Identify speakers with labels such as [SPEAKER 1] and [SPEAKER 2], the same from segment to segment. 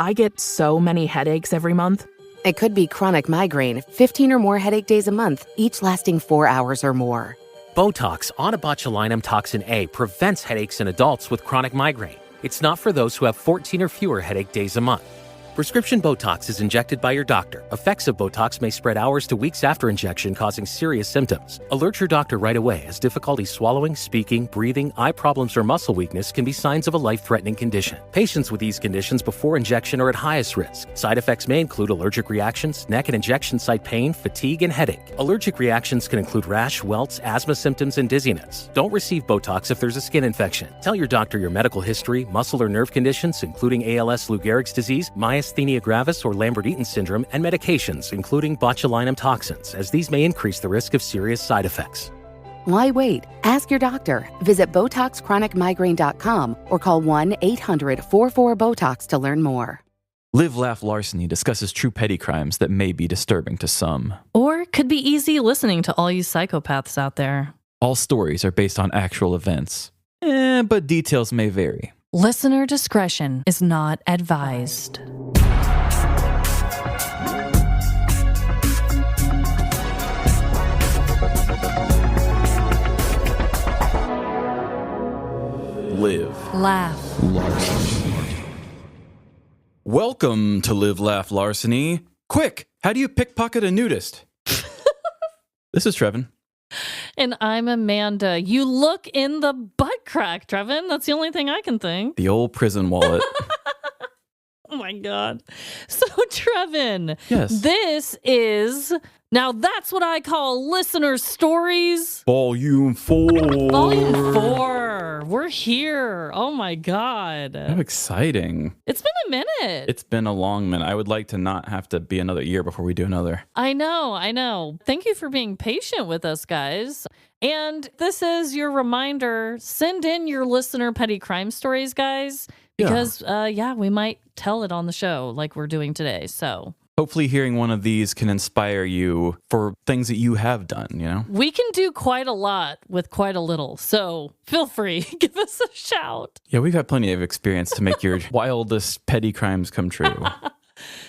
[SPEAKER 1] I get so many headaches every month.
[SPEAKER 2] It could be chronic migraine, 15 or more headache days a month, each lasting 4 hours or more.
[SPEAKER 3] Botox, onabotulinum toxin A, prevents headaches in adults with chronic migraine. It's not for those who have 14 or fewer headache days a month. Prescription Botox is injected by your doctor. Effects of Botox may spread hours to weeks after injection, causing serious symptoms. Alert your doctor right away, as difficulty swallowing, speaking, breathing, eye problems, or muscle weakness can be signs of a life-threatening condition. Patients with these conditions before injection are at highest risk. Side effects may include allergic reactions, neck and injection site pain, fatigue, and headache. Allergic reactions can include rash, welts, asthma symptoms, and dizziness. Don't receive Botox if there's a skin infection. Tell your doctor your medical history, muscle or nerve conditions, including ALS, Lou Gehrig's disease, myasthenia gravis, or Lambert-Eaton syndrome, and medications, including botulinum toxins, as these may increase the risk of serious side effects.
[SPEAKER 2] Why wait? Ask your doctor. Visit BotoxChronicMigraine.com or call 1-800-44-BOTOX to learn more.
[SPEAKER 4] Live, Laugh, Larceny discusses true petty crimes that may be disturbing to some.
[SPEAKER 5] Or could be easy listening to all you psychopaths out there.
[SPEAKER 4] All stories are based on actual events, but details may vary.
[SPEAKER 5] Listener discretion is not advised.
[SPEAKER 4] Live,
[SPEAKER 5] Laugh,
[SPEAKER 4] Larceny. Welcome to Live, Laugh, Larceny. Quick, how do you pickpocket a nudist? This is Trevin.
[SPEAKER 5] And I'm Amanda. You look in the butt crack, Trevin. That's the only thing I can think.
[SPEAKER 4] The old prison wallet.
[SPEAKER 5] Oh my God. So, Trevin,
[SPEAKER 4] Yes.
[SPEAKER 5] this is, now that's what I call listener stories.
[SPEAKER 4] Volume 4.
[SPEAKER 5] Volume 4. We're here. Oh my God.
[SPEAKER 4] How exciting.
[SPEAKER 5] It's been a minute.
[SPEAKER 4] It's been a long minute. I would like to not have to be another year before we do another.
[SPEAKER 5] I know. Thank you for being patient with us, guys. And this is your reminder. Send in your listener petty crime stories, guys. Because, we might tell it on the show like we're doing today. So
[SPEAKER 4] hopefully hearing one of these can inspire you for things that you have done, you know?
[SPEAKER 5] we can do quite a lot with quite a little. So feel free. Give us a shout.
[SPEAKER 4] Yeah, we've had plenty of experience to make your wildest petty crimes come true.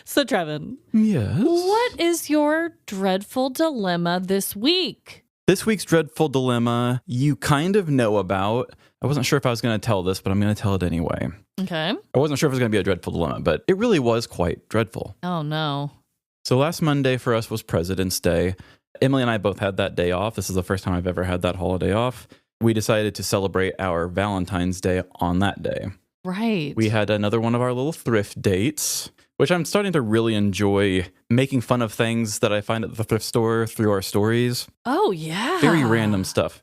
[SPEAKER 5] So, Trevin.
[SPEAKER 4] Yes?
[SPEAKER 5] What is your dreadful dilemma this week?
[SPEAKER 4] This week's dreadful dilemma you kind of know about. I wasn't sure if I was going to tell this, but I'm going to tell it anyway.
[SPEAKER 5] Okay.
[SPEAKER 4] I wasn't sure if it was going to be a dreadful dilemma, but it really was quite dreadful.
[SPEAKER 5] Oh, no.
[SPEAKER 4] So last Monday for us was President's Day. Emily and I both had that day off. This is the first time I've ever had that holiday off. We decided to celebrate our Valentine's Day on that day.
[SPEAKER 5] Right.
[SPEAKER 4] We had another one of our little thrift dates, which I'm starting to really enjoy making fun of things that I find at the thrift store through our stories.
[SPEAKER 5] Oh, yeah.
[SPEAKER 4] Very random stuff.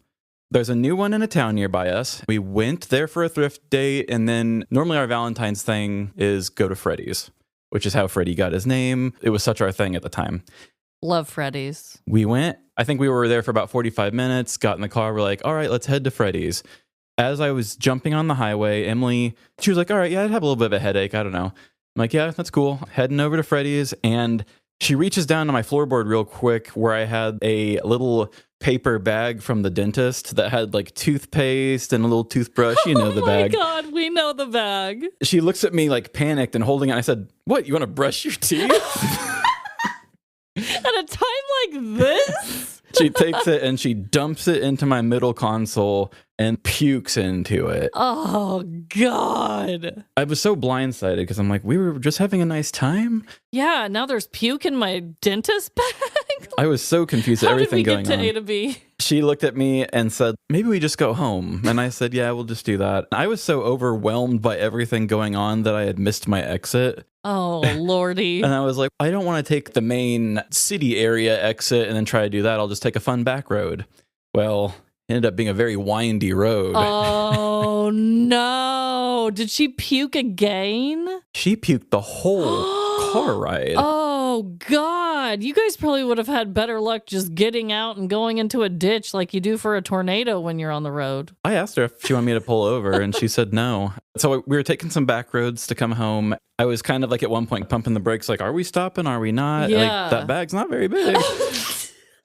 [SPEAKER 4] There's a new one in a town nearby us. We went there for a thrift date, and then normally our Valentine's thing is go to Freddy's, which is how Freddy got his name. It was such our thing at the time.
[SPEAKER 5] Love Freddy's.
[SPEAKER 4] We went. I think we were there for about 45 minutes, got in the car. We're like, all right, let's head to Freddy's. As I was jumping on the highway, Emily, she was like, all right, yeah, I'd have a little bit of a headache. I don't know. I'm like, yeah, that's cool. Heading over to Freddy's, and she reaches down to my floorboard real quick where I had a little paper bag from the dentist that had like toothpaste and a little toothbrush. You know the bag.
[SPEAKER 5] Oh my God, we know the bag.
[SPEAKER 4] She looks at me like panicked and holding it. I said, what, you want to brush your teeth?
[SPEAKER 5] At a time like this?
[SPEAKER 4] She takes it and she dumps it into my middle console and pukes into it.
[SPEAKER 5] Oh, God.
[SPEAKER 4] I was so blindsided because I'm like, we were just having a nice time.
[SPEAKER 5] Yeah, now there's puke in my dentist bag.
[SPEAKER 4] I was so confused at everything going on.
[SPEAKER 5] How did we get to A to B?
[SPEAKER 4] She looked at me and said, maybe we just go home. And I said, yeah, we'll just do that. I was so overwhelmed by everything going on that I had missed my exit.
[SPEAKER 5] Oh, Lordy.
[SPEAKER 4] And I was like, I don't want to take the main city area exit and then try to do that. I'll just take a fun back road. Well, it ended up being a very windy road.
[SPEAKER 5] Oh, no. Did she puke again?
[SPEAKER 4] She puked the whole car ride.
[SPEAKER 5] Oh, God. You guys probably would have had better luck just getting out and going into a ditch like you do for a tornado when you're on the road.
[SPEAKER 4] I asked her if she wanted me to pull over, and she said no. So we were taking some back roads to come home. I was kind of like at one point pumping the brakes, like, are we stopping? Are we not?
[SPEAKER 5] Yeah.
[SPEAKER 4] Like, that bag's not very big.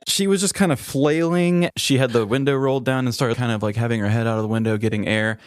[SPEAKER 4] She was just kind of flailing. She had the window rolled down and started kind of like having her head out of the window, getting air.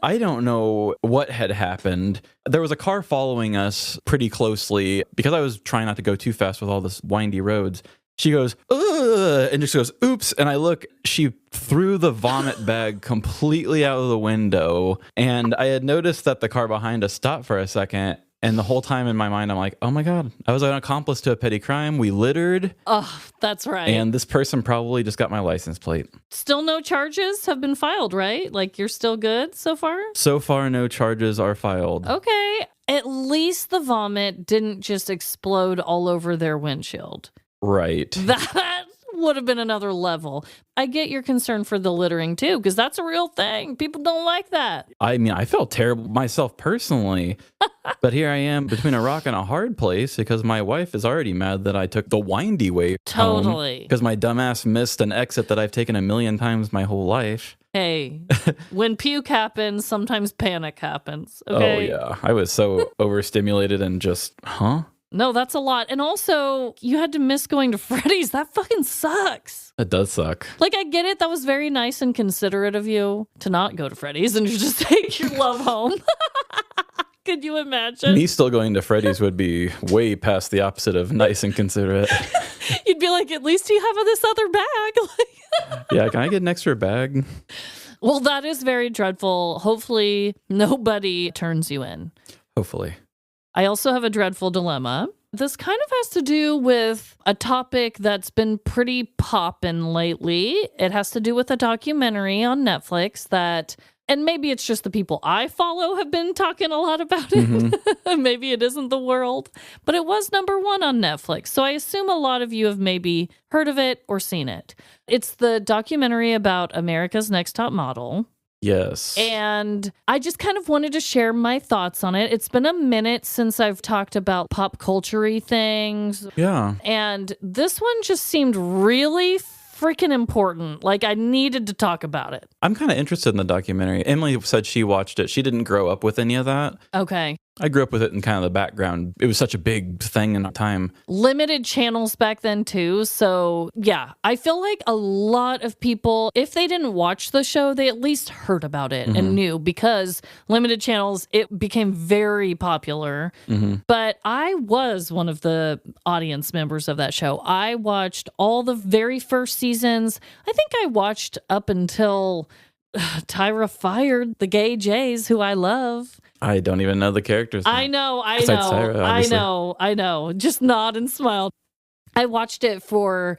[SPEAKER 4] I don't know what had happened. There was a car following us pretty closely because I was trying not to go too fast with all this windy roads. She goes, ugh, and just goes, oops. And I look, she threw the vomit bag completely out of the window. And I had noticed that the car behind us stopped for a second. And the whole time in my mind, I'm like, oh my God, I was an accomplice to a petty crime. We littered.
[SPEAKER 5] Oh, that's right.
[SPEAKER 4] And this person probably just got my license plate.
[SPEAKER 5] Still no charges have been filed, right? Like you're still good so far?
[SPEAKER 4] So far, no charges are filed.
[SPEAKER 5] Okay. At least the vomit didn't just explode all over their windshield.
[SPEAKER 4] Right.
[SPEAKER 5] That would have been another level. I get your concern for the littering too, because that's a real thing. People don't like that.
[SPEAKER 4] I mean, I felt terrible myself personally, but here I am between a rock and a hard place because my wife is already mad that I took the windy way
[SPEAKER 5] Totally.
[SPEAKER 4] because my dumbass missed an exit that I've taken a million times my whole life.
[SPEAKER 5] Hey, when puke happens, sometimes panic happens. Okay?
[SPEAKER 4] Oh, yeah. I was so overstimulated and just,
[SPEAKER 5] No, that's a lot. And also, you had to miss going to Freddy's. That fucking sucks.
[SPEAKER 4] It does suck.
[SPEAKER 5] Like, I get it. That was very nice and considerate of you to not go to Freddy's and just take your love home. Could you imagine?
[SPEAKER 4] Me still going to Freddy's would be way past the opposite of nice and considerate.
[SPEAKER 5] You'd be like, at least you have this other bag.
[SPEAKER 4] Yeah, can I get an extra bag?
[SPEAKER 5] Well, that is very dreadful. Hopefully, nobody turns you in.
[SPEAKER 4] Hopefully.
[SPEAKER 5] I also have a dreadful dilemma. This kind of has to do with a topic that's been pretty poppin' lately. It has to do with a documentary on Netflix that, and maybe it's just the people I follow have been talking a lot about it. Mm-hmm. Maybe it isn't the world, but it was #1 on Netflix. So I assume a lot of you have maybe heard of it or seen it. It's the documentary about America's Next Top Model.
[SPEAKER 4] Yes.
[SPEAKER 5] And I just kind of wanted to share my thoughts on it. It's been a minute since I've talked about pop culture-y things.
[SPEAKER 4] Yeah.
[SPEAKER 5] And this one just seemed really freaking important. Like I needed to talk about it.
[SPEAKER 4] I'm kind of interested in the documentary. Emily said she watched it. She didn't grow up with any of that.
[SPEAKER 5] Okay.
[SPEAKER 4] I grew up with it in kind of the background. It was such a big thing in our time.
[SPEAKER 5] Limited channels back then too. So yeah, I feel like a lot of people, if they didn't watch the show, they at least heard about it and knew because limited channels, it became very popular. But I was one of the audience members of that show. I watched all the very first seasons. I think I watched up until Tyra fired the gay Jays, who I love.
[SPEAKER 4] I don't even know the characters.
[SPEAKER 5] I know.
[SPEAKER 4] Tyra,
[SPEAKER 5] I know. Just nod and smile. I watched it for,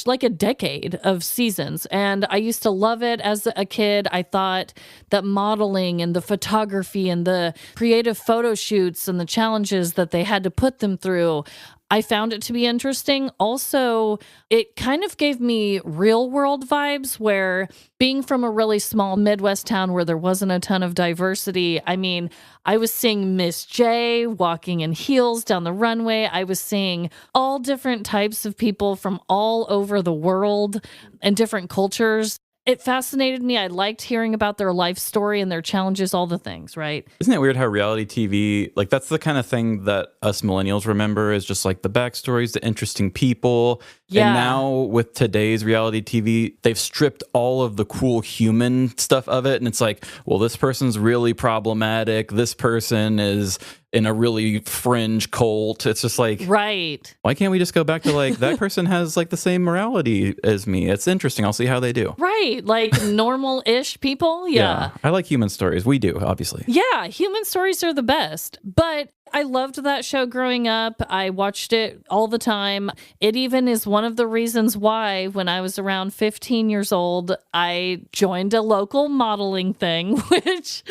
[SPEAKER 5] like a decade of seasons, and I used to love it as a kid. I thought that modeling and the photography and the creative photo shoots and the challenges that they had to put them through, I found it to be interesting. Also, it kind of gave me real world vibes where being from a really small Midwest town where there wasn't a ton of diversity, I mean, I was seeing Miss J walking in heels down the runway. I was seeing all different types of people from all over the world and different cultures. It fascinated me. I liked hearing about their life story and their challenges, all the things, right?
[SPEAKER 4] Isn't it weird how reality TV, like that's the kind of thing that us millennials remember is just like the backstories, the interesting people.
[SPEAKER 5] Yeah.
[SPEAKER 4] And now with today's reality TV, they've stripped all of the cool human stuff of it. And it's like, well, this person's really problematic. This person is in a really fringe cult. It's just like,
[SPEAKER 5] right.
[SPEAKER 4] Why can't we just go back to like, that person has like the same morality as me? It's interesting. I'll see how they do.
[SPEAKER 5] Right. Like normal-ish people. Yeah.
[SPEAKER 4] I like human stories. We do, obviously.
[SPEAKER 5] Yeah. Human stories are the best. But I loved that show growing up. I watched it all the time. It even is one of the reasons why when I was around 15 years old, I joined a local modeling thing, which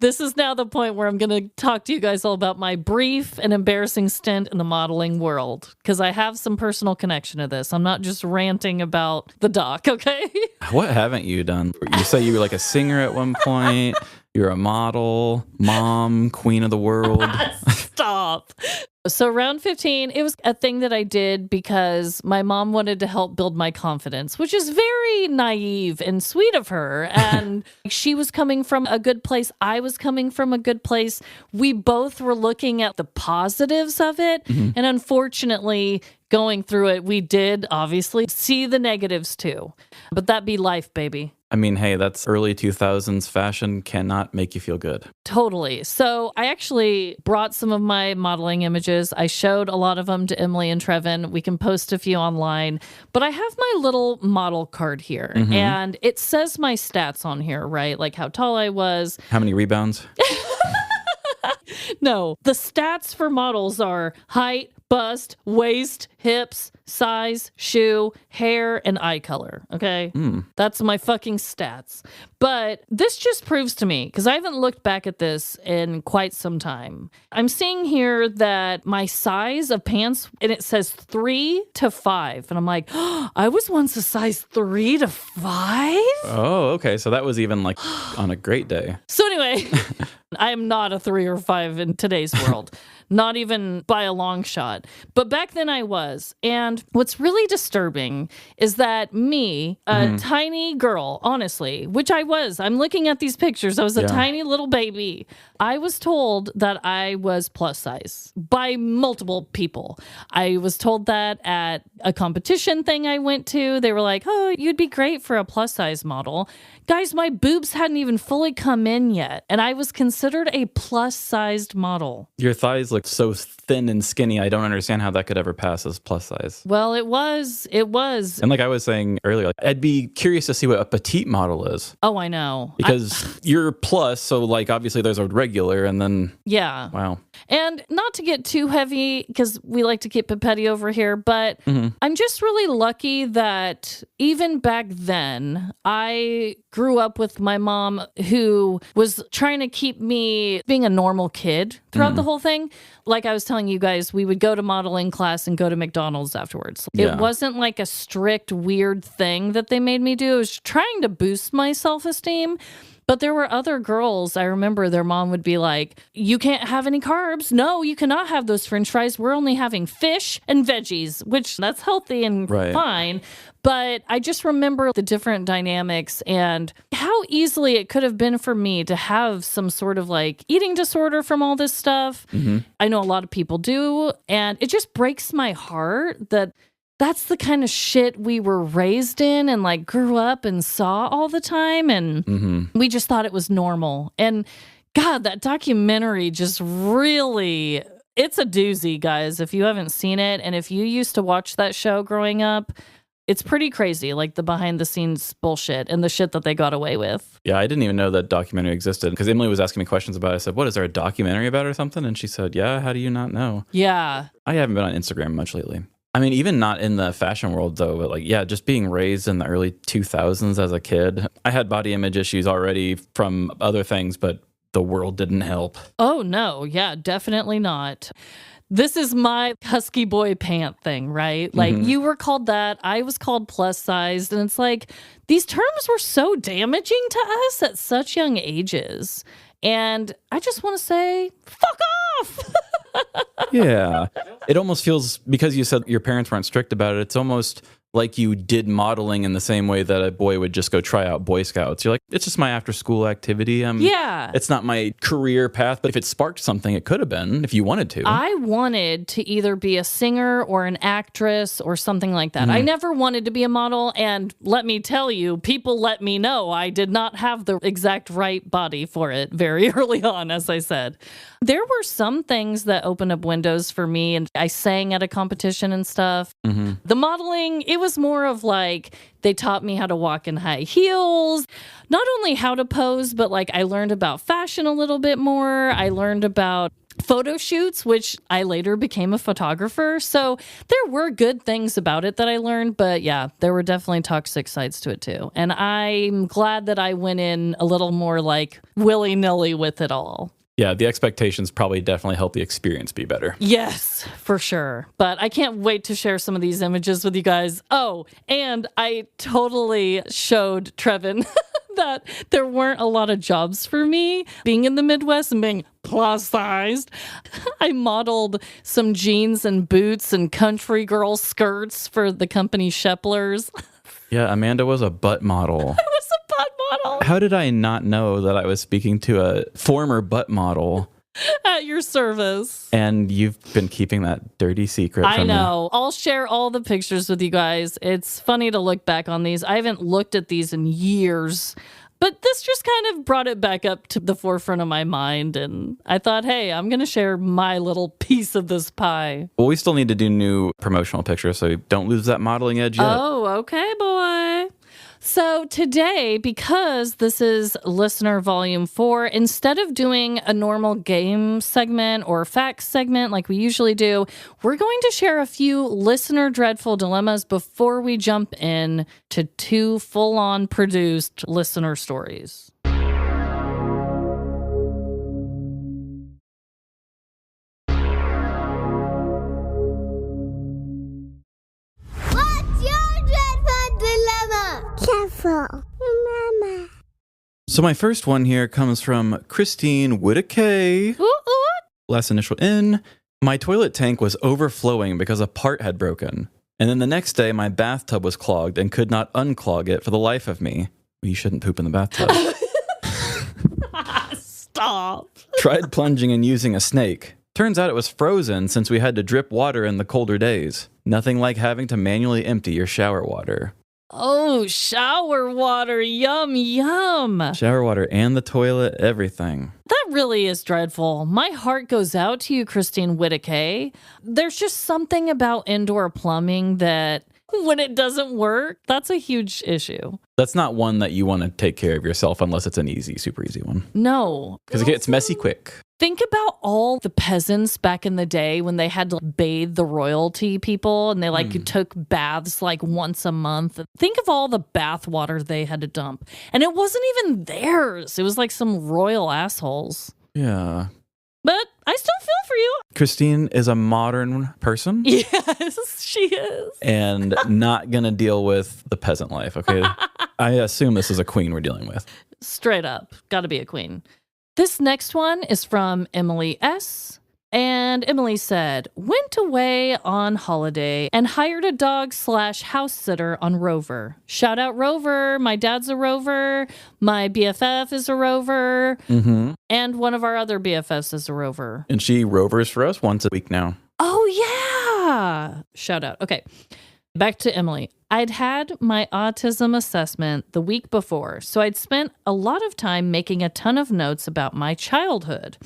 [SPEAKER 5] this is now the point where I'm going to talk to you guys all about my brief and embarrassing stint in the modeling world, because I have some personal connection to this. I'm not just ranting about the doc, okay?
[SPEAKER 4] What haven't you done? You say you were like a singer at one point. You're a model, mom, queen of the world.
[SPEAKER 5] Stop. So round 15, it was a thing that I did because my mom wanted to help build my confidence, which is very naive and sweet of her. And she was coming from a good place. I was coming from a good place. We both were looking at the positives of it. And unfortunately, going through it, we did obviously see the negatives too. But that be life, baby.
[SPEAKER 4] I mean, hey, that's early 2000s fashion cannot make you feel good.
[SPEAKER 5] Totally. So I actually brought some of my modeling images. I showed a lot of them to Emily and Trevin. We can post a few online, but I have my little model card here and it says my stats on here, right? Like how tall I was.
[SPEAKER 4] How many rebounds?
[SPEAKER 5] No, the stats for models are height, bust, waist, hips, size, shoe, hair, and eye color. Okay? That's my fucking stats. But this just proves to me, because I haven't looked back at this in quite some time. I'm seeing here that my size of pants, and it says 3 to 5. And I'm like, oh, I was once a size 3 to 5?
[SPEAKER 4] Oh, okay. So that was even like on a great day.
[SPEAKER 5] So anyway, I am not a 3 or 5 in today's world. Not even by a long shot. But back then I was. And what's really disturbing is that me, a tiny girl, honestly, which I was. I'm looking at these pictures. I was a tiny little baby. I was told that I was plus size by multiple people. I was told that at a competition thing I went to. They were like, oh, you'd be great for a plus size model. Guys, my boobs hadn't even fully come in yet, and I was considered a plus-sized model.
[SPEAKER 4] Your thighs look so thin and skinny. I don't understand how that could ever pass as plus size.
[SPEAKER 5] Well, it was.
[SPEAKER 4] And like I was saying earlier, I'd be curious to see what a petite model is.
[SPEAKER 5] Oh, I know.
[SPEAKER 4] Because you're plus, so like obviously there's a regular, and then...
[SPEAKER 5] Yeah.
[SPEAKER 4] Wow.
[SPEAKER 5] And not to get too heavy, because we like to keep it petty over here, but I'm just really lucky that even back then, I grew up with my mom who was trying to keep me being a normal kid throughout the whole thing. Like I was telling you guys, we would go to modeling class and go to McDonald's afterwards.
[SPEAKER 4] Yeah.
[SPEAKER 5] It wasn't like a strict, weird thing that they made me do. It was trying to boost my self-esteem. But there were other girls, I remember their mom would be like, you can't have any carbs. No, you cannot have those french fries. We're only having fish and veggies, which that's healthy and fine. But I just remember the different dynamics and how easily it could have been for me to have some sort of like eating disorder from all this stuff. I know a lot of people do. And it just breaks my heart that that's the kind of shit we were raised in and like grew up and saw all the time. And we just thought it was normal. And God, that documentary just really, it's a doozy, guys, if you haven't seen it. And if you used to watch that show growing up, it's pretty crazy, like the behind the scenes bullshit and the shit that they got away with.
[SPEAKER 4] Yeah, I didn't even know that documentary existed because Emily was asking me questions about it. I said, what, is there a documentary about it or something? And she said, yeah, how do you not know?
[SPEAKER 5] Yeah.
[SPEAKER 4] I haven't been on Instagram much lately. I mean, even not in the fashion world, though, but like, yeah, just being raised in the early 2000s as a kid. I had body image issues already from other things, but the world didn't help.
[SPEAKER 5] Oh, no. Yeah, definitely not. This is my husky boy pant thing, right? Like you were called that. I was called plus sized. And it's like these terms were so damaging to us at such young ages. And I just want to say, fuck off.
[SPEAKER 4] Yeah. It almost feels, because you said your parents weren't strict about it, it's almost like you did modeling in the same way that a boy would just go try out Boy Scouts. You're like, it's just my after school activity.
[SPEAKER 5] Yeah.
[SPEAKER 4] It's not my career path, but if it sparked something, it could have been if you wanted to.
[SPEAKER 5] I wanted to either be a singer or an actress or something like that. I never wanted to be a model. And let me tell you, people let me know I did not have the exact right body for it very early on, as I said. There were some things that opened up windows for me, and I sang at a competition and stuff. The modeling, it was more of like, they taught me how to walk in high heels, not only how to pose, but like I learned about fashion a little bit more. I learned about photo shoots, which I later became a photographer. So there were good things about it that I learned, but yeah, there were definitely toxic sides to it too. And I'm glad that I went in a little more like willy-nilly with it all.
[SPEAKER 4] Yeah, the expectations probably definitely help the experience be better.
[SPEAKER 5] Yes, for sure. But I can't wait to share some of these images with you guys. Oh, and I totally showed Trevin that there weren't a lot of jobs for me being in the Midwest and being plus sized. I modeled some jeans and boots and country girl skirts for the company Sheplers.
[SPEAKER 4] Yeah, Amanda was a butt model.
[SPEAKER 5] I was a butt model.
[SPEAKER 4] How did I not know that I was speaking to a former butt model?
[SPEAKER 5] At your service.
[SPEAKER 4] And you've been keeping that dirty secret from
[SPEAKER 5] I know. I'll share all the pictures with you guys. It's funny to look back on these. I haven't looked at these in years. But this just kind of brought it back up to the forefront of my mind. And I thought, hey, I'm going to share my little piece of this pie.
[SPEAKER 4] Well, we still need to do new promotional pictures, so don't lose that modeling edge yet.
[SPEAKER 5] Oh, okay, boy. So today, because this is Listener Volume 4, instead of doing a normal game segment or facts segment like we usually do, we're going to share a few listener dreadful dilemmas before we jump in to 2 full-on produced listener stories.
[SPEAKER 6] Careful, Mama.
[SPEAKER 4] So my first one here comes from Kristine Whitaker. Last initial in. My toilet tank was overflowing because a part had broken. And then the next day, my bathtub was clogged and could not unclog it for the life of me. Well, you shouldn't poop in the bathtub.
[SPEAKER 5] Stop.
[SPEAKER 4] Tried plunging and using a snake. Turns out it was frozen since we had to drip water in the colder days. Nothing like having to manually empty your shower water.
[SPEAKER 5] Oh, shower water. Yum, yum.
[SPEAKER 4] Shower water and the toilet, everything.
[SPEAKER 5] That really is dreadful. My heart goes out to you, Kristine Whitaker. There's just something about indoor plumbing that when it doesn't work, that's a huge issue.
[SPEAKER 4] That's not one that you want to take care of yourself unless it's an easy, super easy one.
[SPEAKER 5] No.
[SPEAKER 4] Because it gets messy quick.
[SPEAKER 5] Think about all the peasants back in the day when they had to bathe the royalty people and they took baths like once a month. Think of all the bath water they had to dump. And it wasn't even theirs. It was like some royal assholes.
[SPEAKER 4] Yeah.
[SPEAKER 5] But I still feel for you.
[SPEAKER 4] Kristine is a modern person.
[SPEAKER 5] Yes, she is.
[SPEAKER 4] And not going to deal with the peasant life, okay? I assume this is a queen we're dealing with.
[SPEAKER 5] Straight up. Got to be a queen. This next one is from Emily S. And Emily said, went away on holiday and hired a dog/house sitter on Rover. Shout out Rover. My dad's a Rover. My BFF is a Rover.
[SPEAKER 4] Mm-hmm.
[SPEAKER 5] And one of our other BFFs is a Rover.
[SPEAKER 4] And she rovers for us once a week now.
[SPEAKER 5] Oh, yeah. Shout out. Okay. Back to Emily. I'd had my autism assessment the week before, so I'd spent a lot of time making a ton of notes about my childhood.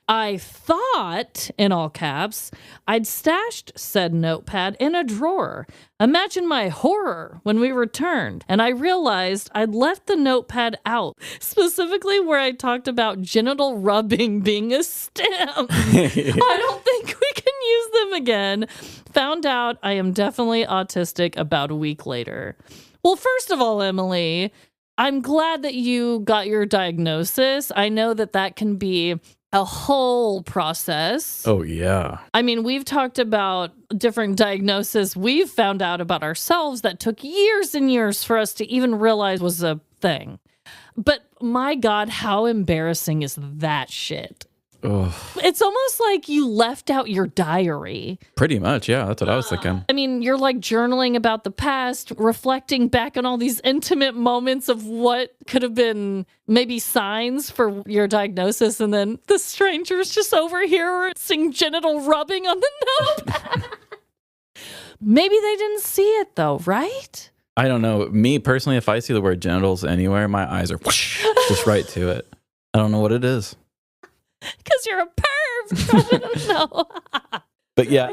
[SPEAKER 5] I thought, in all caps, I'd stashed said notepad in a drawer. Imagine my horror when we returned, and I realized I'd left the notepad out, specifically where I talked about genital rubbing being a stem. I don't think we can use them again. Found out I am definitely autistic about a week later. Well, first of all, Emily, I'm glad that you got your diagnosis. I know that can be a whole process.
[SPEAKER 4] Oh, yeah.
[SPEAKER 5] I mean, we've talked about different diagnoses we've found out about ourselves that took years and years for us to even realize was a thing. But my God, how embarrassing is that shit?
[SPEAKER 4] Ugh.
[SPEAKER 5] It's almost like you left out your diary.
[SPEAKER 4] Pretty much, yeah. That's what I was thinking.
[SPEAKER 5] I mean, you're like journaling about the past, reflecting back on all these intimate moments of what could have been maybe signs for your diagnosis, and then the stranger's just over here seeing genital rubbing on the notepad. Maybe they didn't see it though, right?
[SPEAKER 4] I don't know. Me personally, if I see the word genitals anywhere, my eyes are whoosh, just right to it. I don't know what it is.
[SPEAKER 5] Because you're a perv. I don't know.
[SPEAKER 4] But yeah,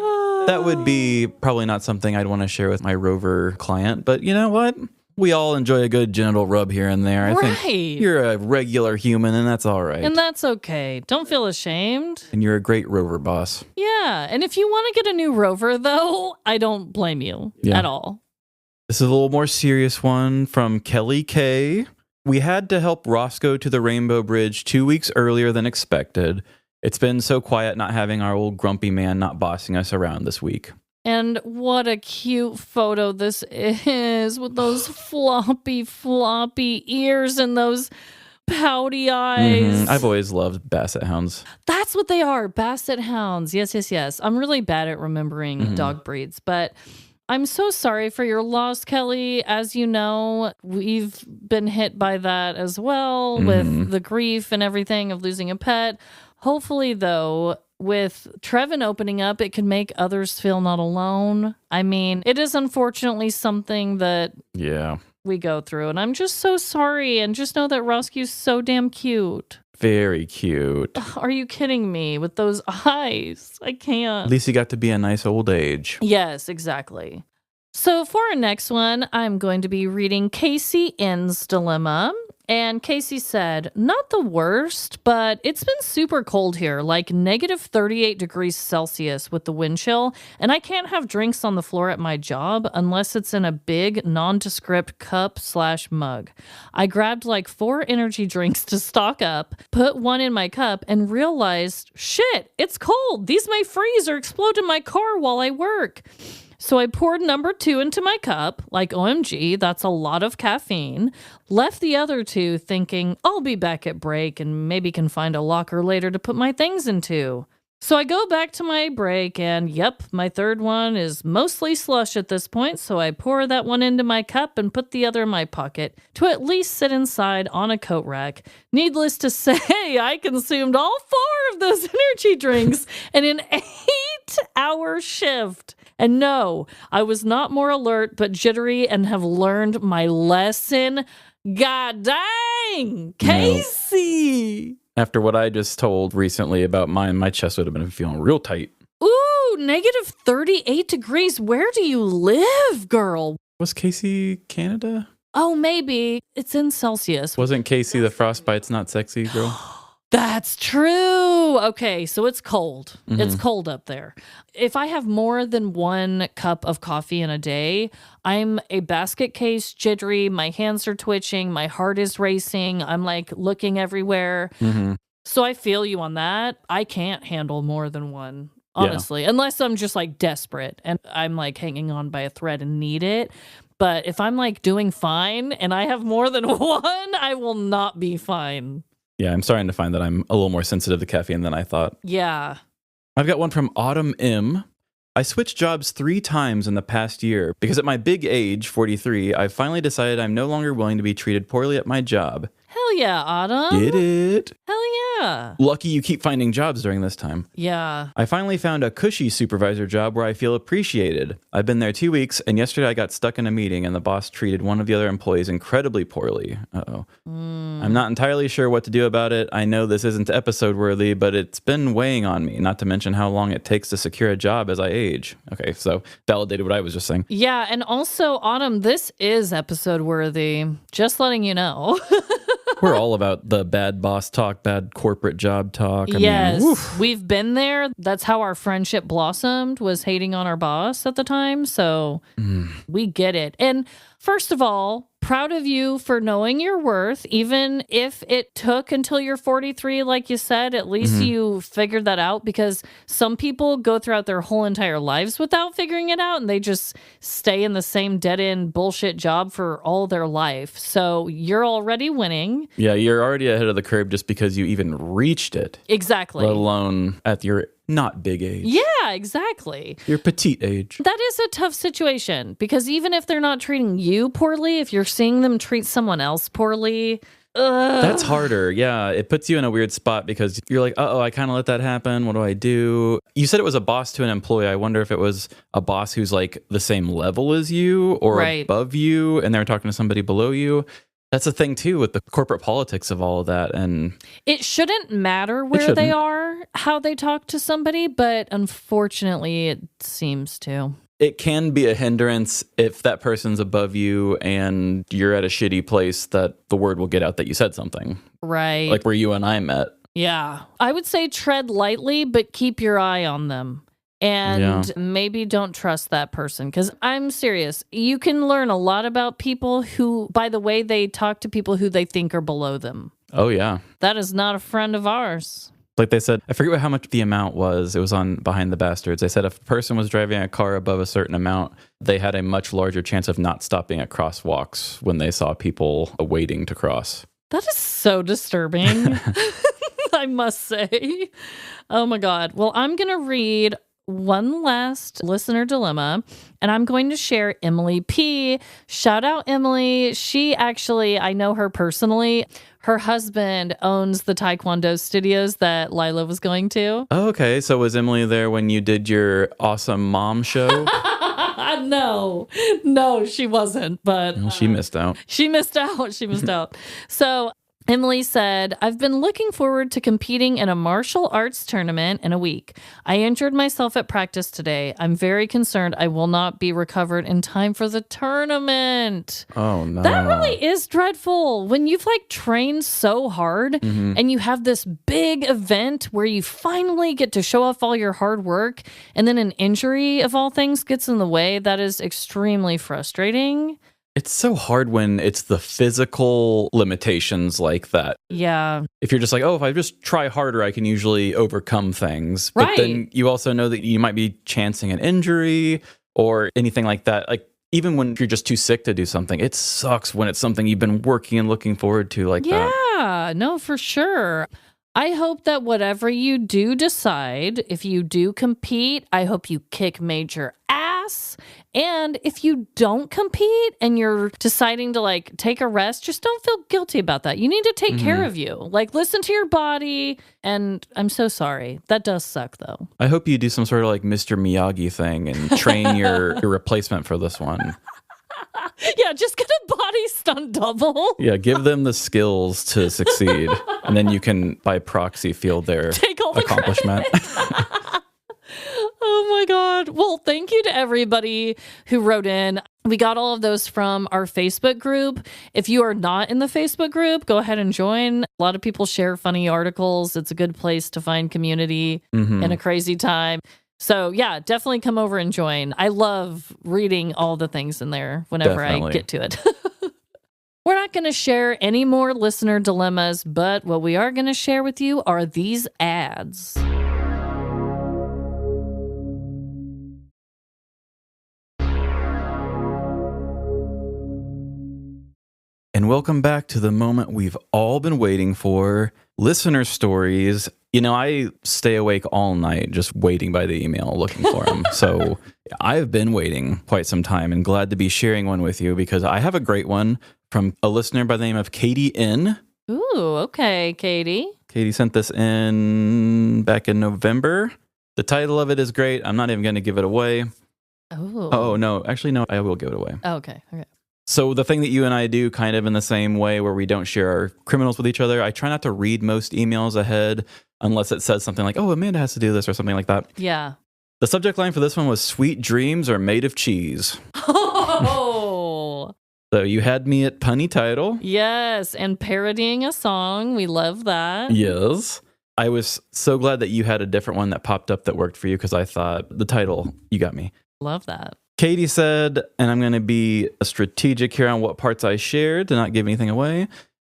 [SPEAKER 4] that would be probably not something I'd want to share with my Rover client. But you know what? We all enjoy a good genital rub here and there. I think you're a regular human, and that's all right.
[SPEAKER 5] And that's okay. Don't feel ashamed.
[SPEAKER 4] And you're a great Rover boss.
[SPEAKER 5] Yeah. And if you want to get a new Rover, though, I don't blame you at all.
[SPEAKER 4] This is a little more serious one from Kelly K. We had to help Roscoe to the Rainbow Bridge 2 weeks earlier than expected. It's been so quiet not having our old grumpy man not bossing us around this week.
[SPEAKER 5] And what a cute photo this is with those floppy ears and those pouty eyes.
[SPEAKER 4] I've always loved basset hounds.
[SPEAKER 5] That's what they are, basset hounds. Yes. I'm really bad at remembering dog breeds, but I'm so sorry for your loss, Kelly. As you know, we've been hit by that as well with the grief and everything of losing a pet. Hopefully, though, with Trevin opening up, it can make others feel not alone. I mean, it is unfortunately something that we go through, and I'm just so sorry. And just know that Roscoe's so damn cute.
[SPEAKER 4] Very cute.
[SPEAKER 5] Are you kidding me with those eyes? I can't.
[SPEAKER 4] At least he got to be a nice old age.
[SPEAKER 5] Yes, exactly. So for our next one, I'm going to be reading Casey N's dilemma. And Casey said, not the worst, but it's been super cold here, like negative 38 degrees Celsius with the wind chill, and I can't have drinks on the floor at my job unless it's in a big nondescript cup/mug. I grabbed like 4 energy drinks to stock up, put one in my cup, and realized, shit, it's cold. These may freeze or explode in my car while I work. So I poured number 2 into my cup, like OMG, that's a lot of caffeine. Left the other 2 thinking, I'll be back at break and maybe can find a locker later to put my things into. So I go back to my break and yep, my third one is mostly slush at this point, so I pour that one into my cup and put the other in my pocket to at least sit inside on a coat rack. Needless to say, I consumed all 4 of those energy drinks in an 8-hour shift. And no, I was not more alert but jittery and have learned my lesson. God dang, Casey!
[SPEAKER 4] After what I just told recently about mine, my chest would have been feeling real tight.
[SPEAKER 5] Ooh, negative 38 degrees. Where do you live, girl?
[SPEAKER 4] Was Casey Canada?
[SPEAKER 5] Oh, maybe. It's in Celsius.
[SPEAKER 4] Wasn't Casey the frostbite's not sexy girl?
[SPEAKER 5] That's true. Okay, so it's cold. It's cold up there. If I have more than 1 cup of coffee in a day, I'm a basket case jittery. My hands are twitching. My heart is racing. I'm like looking everywhere. So I feel you on that. I can't handle more than 1, honestly, unless I'm just like desperate and I'm like hanging on by a thread and need it. But if I'm like doing fine and I have more than 1, I will not be fine.
[SPEAKER 4] Yeah, I'm starting to find that I'm a little more sensitive to caffeine than I thought.
[SPEAKER 5] Yeah.
[SPEAKER 4] I've got one from Autumn M. I switched jobs 3 times in the past year because at my big age, 43, I've finally decided I'm no longer willing to be treated poorly at my job.
[SPEAKER 5] Hell yeah, Autumn.
[SPEAKER 4] Get it?
[SPEAKER 5] Hell yeah.
[SPEAKER 4] Lucky you keep finding jobs during this time.
[SPEAKER 5] Yeah.
[SPEAKER 4] I finally found a cushy supervisor job where I feel appreciated. I've been there 2 weeks, and yesterday I got stuck in a meeting and the boss treated one of the other employees incredibly poorly. Uh-oh. I'm not entirely sure what to do about it. I know this isn't episode worthy, but it's been weighing on me, not to mention how long it takes to secure a job as I age. Okay, so validated what I was just saying.
[SPEAKER 5] Yeah, and also, Autumn, this is episode worthy. Just letting you know.
[SPEAKER 4] We're all about the bad boss talk, bad corporate job talk.
[SPEAKER 5] Yes, we've been there. That's how our friendship blossomed, was hating on our boss at the time. So we get it. And first of all, proud of you for knowing your worth. Even if it took until you're 43, like you said, at least you figured that out, because some people go throughout their whole entire lives without figuring it out and they just stay in the same dead-end bullshit job for all their life. So you're already winning.
[SPEAKER 4] Yeah, you're already ahead of the curve just because you even reached it.
[SPEAKER 5] Exactly.
[SPEAKER 4] Let alone at your not big age.
[SPEAKER 5] Yeah, exactly.
[SPEAKER 4] Your petite age.
[SPEAKER 5] That is a tough situation, because even if they're not treating you poorly, if you're seeing them treat someone else poorly,
[SPEAKER 4] that's harder. Yeah, it puts you in a weird spot because you're like, uh-oh, I kind of let that happen. What do I do? You said it was a boss to an employee. I wonder if it was a boss who's like the same level as you or above you, and they're talking to somebody below you. That's the thing, too, with the corporate politics of all of that. And
[SPEAKER 5] it shouldn't matter where they are, how they talk to somebody, but unfortunately, it seems to.
[SPEAKER 4] It can be a hindrance if that person's above you and you're at a shitty place, that the word will get out that you said something.
[SPEAKER 5] Right.
[SPEAKER 4] Like where you and I met.
[SPEAKER 5] Yeah. I would say tread lightly, but keep your eye on them. And maybe don't trust that person, because I'm serious. You can learn a lot about people who, by the way they talk to people who they think are below them.
[SPEAKER 4] Oh, yeah.
[SPEAKER 5] That is not a friend of ours.
[SPEAKER 4] Like they said, I forget how much the amount was. It was on Behind the Bastards. They said if a person was driving a car above a certain amount, they had a much larger chance of not stopping at crosswalks when they saw people waiting to cross.
[SPEAKER 5] That is so disturbing, I must say. Oh my God. Well, I'm going to read one last listener dilemma, and I'm going to share Emily P. Shout out Emily. She actually, I know her personally. Her husband owns the Taekwondo studios that Lila was going to.
[SPEAKER 4] Oh, okay. So was Emily there when you did your awesome mom show?
[SPEAKER 5] No, she wasn't. But
[SPEAKER 4] Well, she missed out.
[SPEAKER 5] She missed out. So Emily said, I've been looking forward to competing in a martial arts tournament in a week. I injured myself at practice today. I'm very concerned I will not be recovered in time for the tournament.
[SPEAKER 4] Oh, no.
[SPEAKER 5] That really is dreadful. When you've trained so hard and you have this big event where you finally get to show off all your hard work and then an injury of all things gets in the way, that is extremely frustrating.
[SPEAKER 4] It's so hard when it's the physical limitations like that.
[SPEAKER 5] Yeah.
[SPEAKER 4] If you're just like, oh, if I just try harder, I can usually overcome things. But then you also know that you might be chancing an injury or anything like that. Like, even when you're just too sick to do something, it sucks when it's something you've been working and looking forward to like that.
[SPEAKER 5] Yeah, no, for sure. I hope that whatever you do decide, if you do compete, I hope you kick major ass. And if you don't compete and you're deciding to take a rest, just don't feel guilty about that. You need to take care of you. Listen to your body. And I'm so sorry. That does suck though.
[SPEAKER 4] I hope you do some sort of Mr. Miyagi thing and train your replacement for this one.
[SPEAKER 5] Yeah, just get a body stunt double.
[SPEAKER 4] Yeah, give them the skills to succeed. And then you can, by proxy, feel their
[SPEAKER 5] Take all the
[SPEAKER 4] accomplishment.
[SPEAKER 5] Oh my God. Well, thank you to everybody who wrote in. We got all of those from our Facebook group. If you are not in the Facebook group, go ahead and join. A lot of people share funny articles. It's a good place to find community in a crazy time. So yeah, definitely come over and join. I love reading all the things in there whenever I get to it. We're not going to share any more listener dilemmas, but what we are going to share with you are these ads.
[SPEAKER 4] And welcome back to the moment we've all been waiting for, listener stories. You know, I stay awake all night just waiting by the email looking for them. So I've been waiting quite some time and glad to be sharing one with you because I have a great one from a listener by the name of Katie N.
[SPEAKER 5] Ooh, okay, Katie.
[SPEAKER 4] Katie sent this in back in November. The title of it is great. I'm not even going to give it away. Oh, no. Actually, no, I will give it away.
[SPEAKER 5] Oh, okay.
[SPEAKER 4] So the thing that you and I do kind of in the same way where we don't share our criminals with each other, I try not to read most emails ahead unless it says something like, oh, Amanda has to do this or something like that.
[SPEAKER 5] Yeah.
[SPEAKER 4] The subject line for this one was sweet dreams are made of cheese.
[SPEAKER 5] Oh.
[SPEAKER 4] So you had me at punny title.
[SPEAKER 5] Yes. And parodying a song. We love that.
[SPEAKER 4] Yes. I was so glad that you had a different one that popped up that worked for you because I thought the title, you got me.
[SPEAKER 5] Love that.
[SPEAKER 4] Katie said, and I'm going to be strategic here on what parts I shared to not give anything away.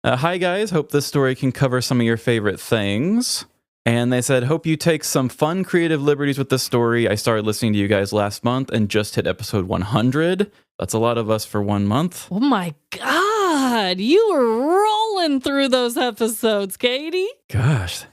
[SPEAKER 4] Hi, guys. Hope this story can cover some of your favorite things. And they said, hope you take some fun, creative liberties with this story. I started listening to you guys last month and just hit episode 100. That's a lot of us for 1 month.
[SPEAKER 5] Oh, my God. You were rolling through those episodes, Katie.
[SPEAKER 4] Gosh.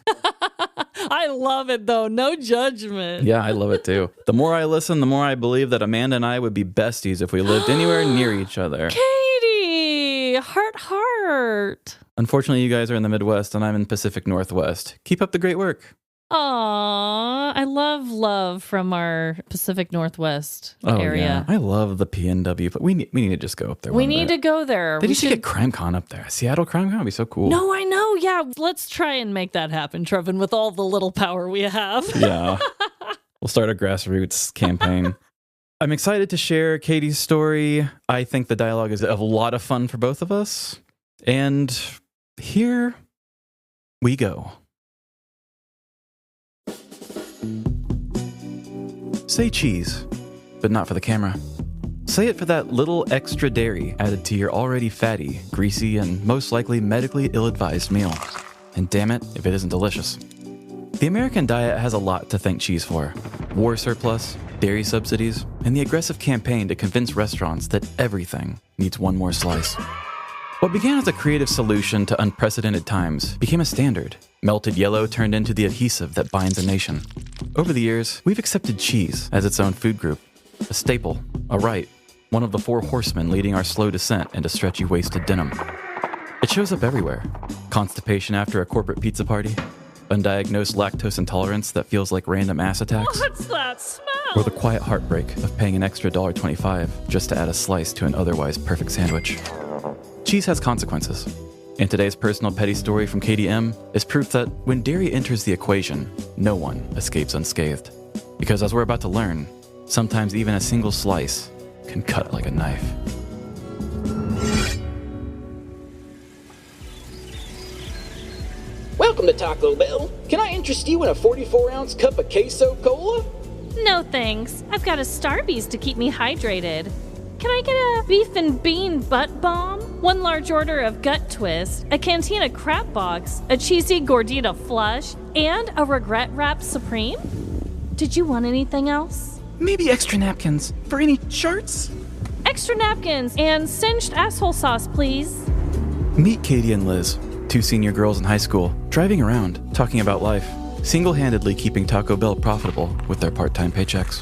[SPEAKER 5] I love it, though. No judgment.
[SPEAKER 4] Yeah, I love it, too. The more I listen, the more I believe that Amanda and I would be besties if we lived anywhere near each other.
[SPEAKER 5] Katie, heart.
[SPEAKER 4] Unfortunately, you guys are in the Midwest and I'm in Pacific Northwest. Keep up the great work.
[SPEAKER 5] Aw, I love from our Pacific Northwest area.
[SPEAKER 4] Yeah. I love the PNW, but we need to just go up there.
[SPEAKER 5] We need to go there.
[SPEAKER 4] We should get CrimeCon up there. Seattle CrimeCon would be so cool.
[SPEAKER 5] No, I know. Yeah, let's try and make that happen, Trevin, with all the little power we have.
[SPEAKER 4] Yeah. We'll start a grassroots campaign. I'm excited to share Katie's story. I think the dialogue is a lot of fun for both of us. And here we go. Say cheese, but not for the camera. Say it for that little extra dairy added to your already fatty, greasy, and most likely medically ill-advised meal. And damn it, if it isn't delicious. The American diet has a lot to thank cheese for. War surplus, dairy subsidies, and the aggressive campaign to convince restaurants that everything needs one more slice. What began as a creative solution to unprecedented times became a standard. Melted yellow turned into the adhesive that binds a nation. Over the years, we've accepted cheese as its own food group, a staple, a rite, one of the four horsemen leading our slow descent into stretchy waisted denim. It shows up everywhere. Constipation after a corporate pizza party, undiagnosed lactose intolerance that feels like random ass attacks,
[SPEAKER 5] What's that smell?
[SPEAKER 4] or the quiet heartbreak of paying an extra $1.25 just to add a slice to an otherwise perfect sandwich. Cheese has consequences. And today's personal petty story from Katie M is proof that when dairy enters the equation, no one escapes unscathed. Because as we're about to learn, sometimes even a single slice can cut like a knife.
[SPEAKER 7] Welcome to Taco Bell. Can I interest you in a 44-ounce cup of queso cola?
[SPEAKER 5] No thanks. I've got a Starbucks to keep me hydrated. Can I get a beef and bean butt bomb? One large order of gut twist, a cantina crab box, a cheesy gordita flush, and a regret wrap supreme? Did you want anything else?
[SPEAKER 8] Maybe extra napkins for any charts?
[SPEAKER 5] Extra napkins and singed asshole sauce, please.
[SPEAKER 4] Meet Katie and Liz, two senior girls in high school, driving around, talking about life, single-handedly keeping Taco Bell profitable with their part-time paychecks.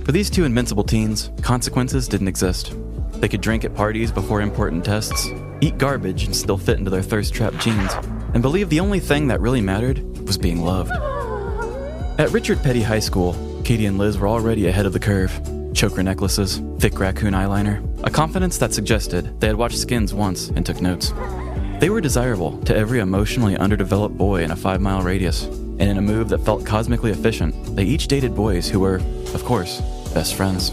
[SPEAKER 4] For these two invincible teens, consequences didn't exist. They could drink at parties before important tests, eat garbage and still fit into their thirst-trapped jeans, and believe the only thing that really mattered was being loved. At Richard Petty High School, Katie and Liz were already ahead of the curve. Choker necklaces, thick raccoon eyeliner, a confidence that suggested they had watched Skins once and took notes. They were desirable to every emotionally underdeveloped boy in a 5-mile radius, and in a move that felt cosmically efficient, they each dated boys who were, of course, best friends.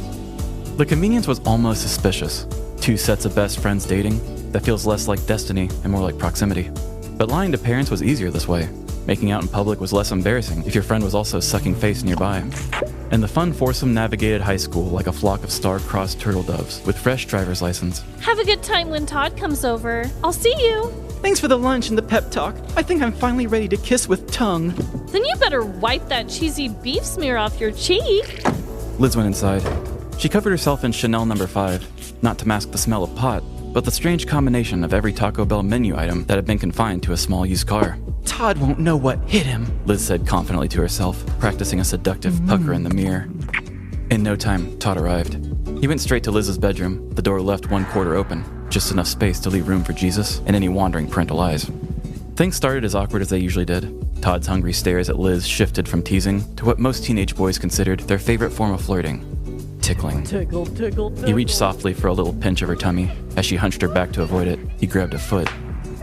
[SPEAKER 4] The convenience was almost suspicious. Two sets of best friends dating, that feels less like destiny and more like proximity. But lying to parents was easier this way. Making out in public was less embarrassing if your friend was also sucking face nearby. And the fun foursome navigated high school like a flock of star-crossed turtle doves with fresh driver's license.
[SPEAKER 5] Have a good time when Todd comes over. I'll see you.
[SPEAKER 8] Thanks for the lunch and the pep talk. I think I'm finally ready to kiss with tongue.
[SPEAKER 5] Then you better wipe that cheesy beef smear off your cheek.
[SPEAKER 4] Liz went inside. She covered herself in Chanel No. 5, not to mask the smell of pot, but the strange combination of every Taco Bell menu item that had been confined to a small used car.
[SPEAKER 8] Todd won't know what hit him,
[SPEAKER 4] Liz said confidently to herself, practicing a seductive pucker in the mirror. In no time, Todd arrived. He went straight to Liz's bedroom, the door left 1/4 open, just enough space to leave room for Jesus and any wandering parental eyes. Things started as awkward as they usually did. Todd's hungry stares at Liz shifted from teasing to what most teenage boys considered their favorite form of flirting, tickling.
[SPEAKER 5] Tickle, tickle, tickle.
[SPEAKER 4] He reached softly for a little pinch of her tummy. As she hunched her back to avoid it, he grabbed a foot.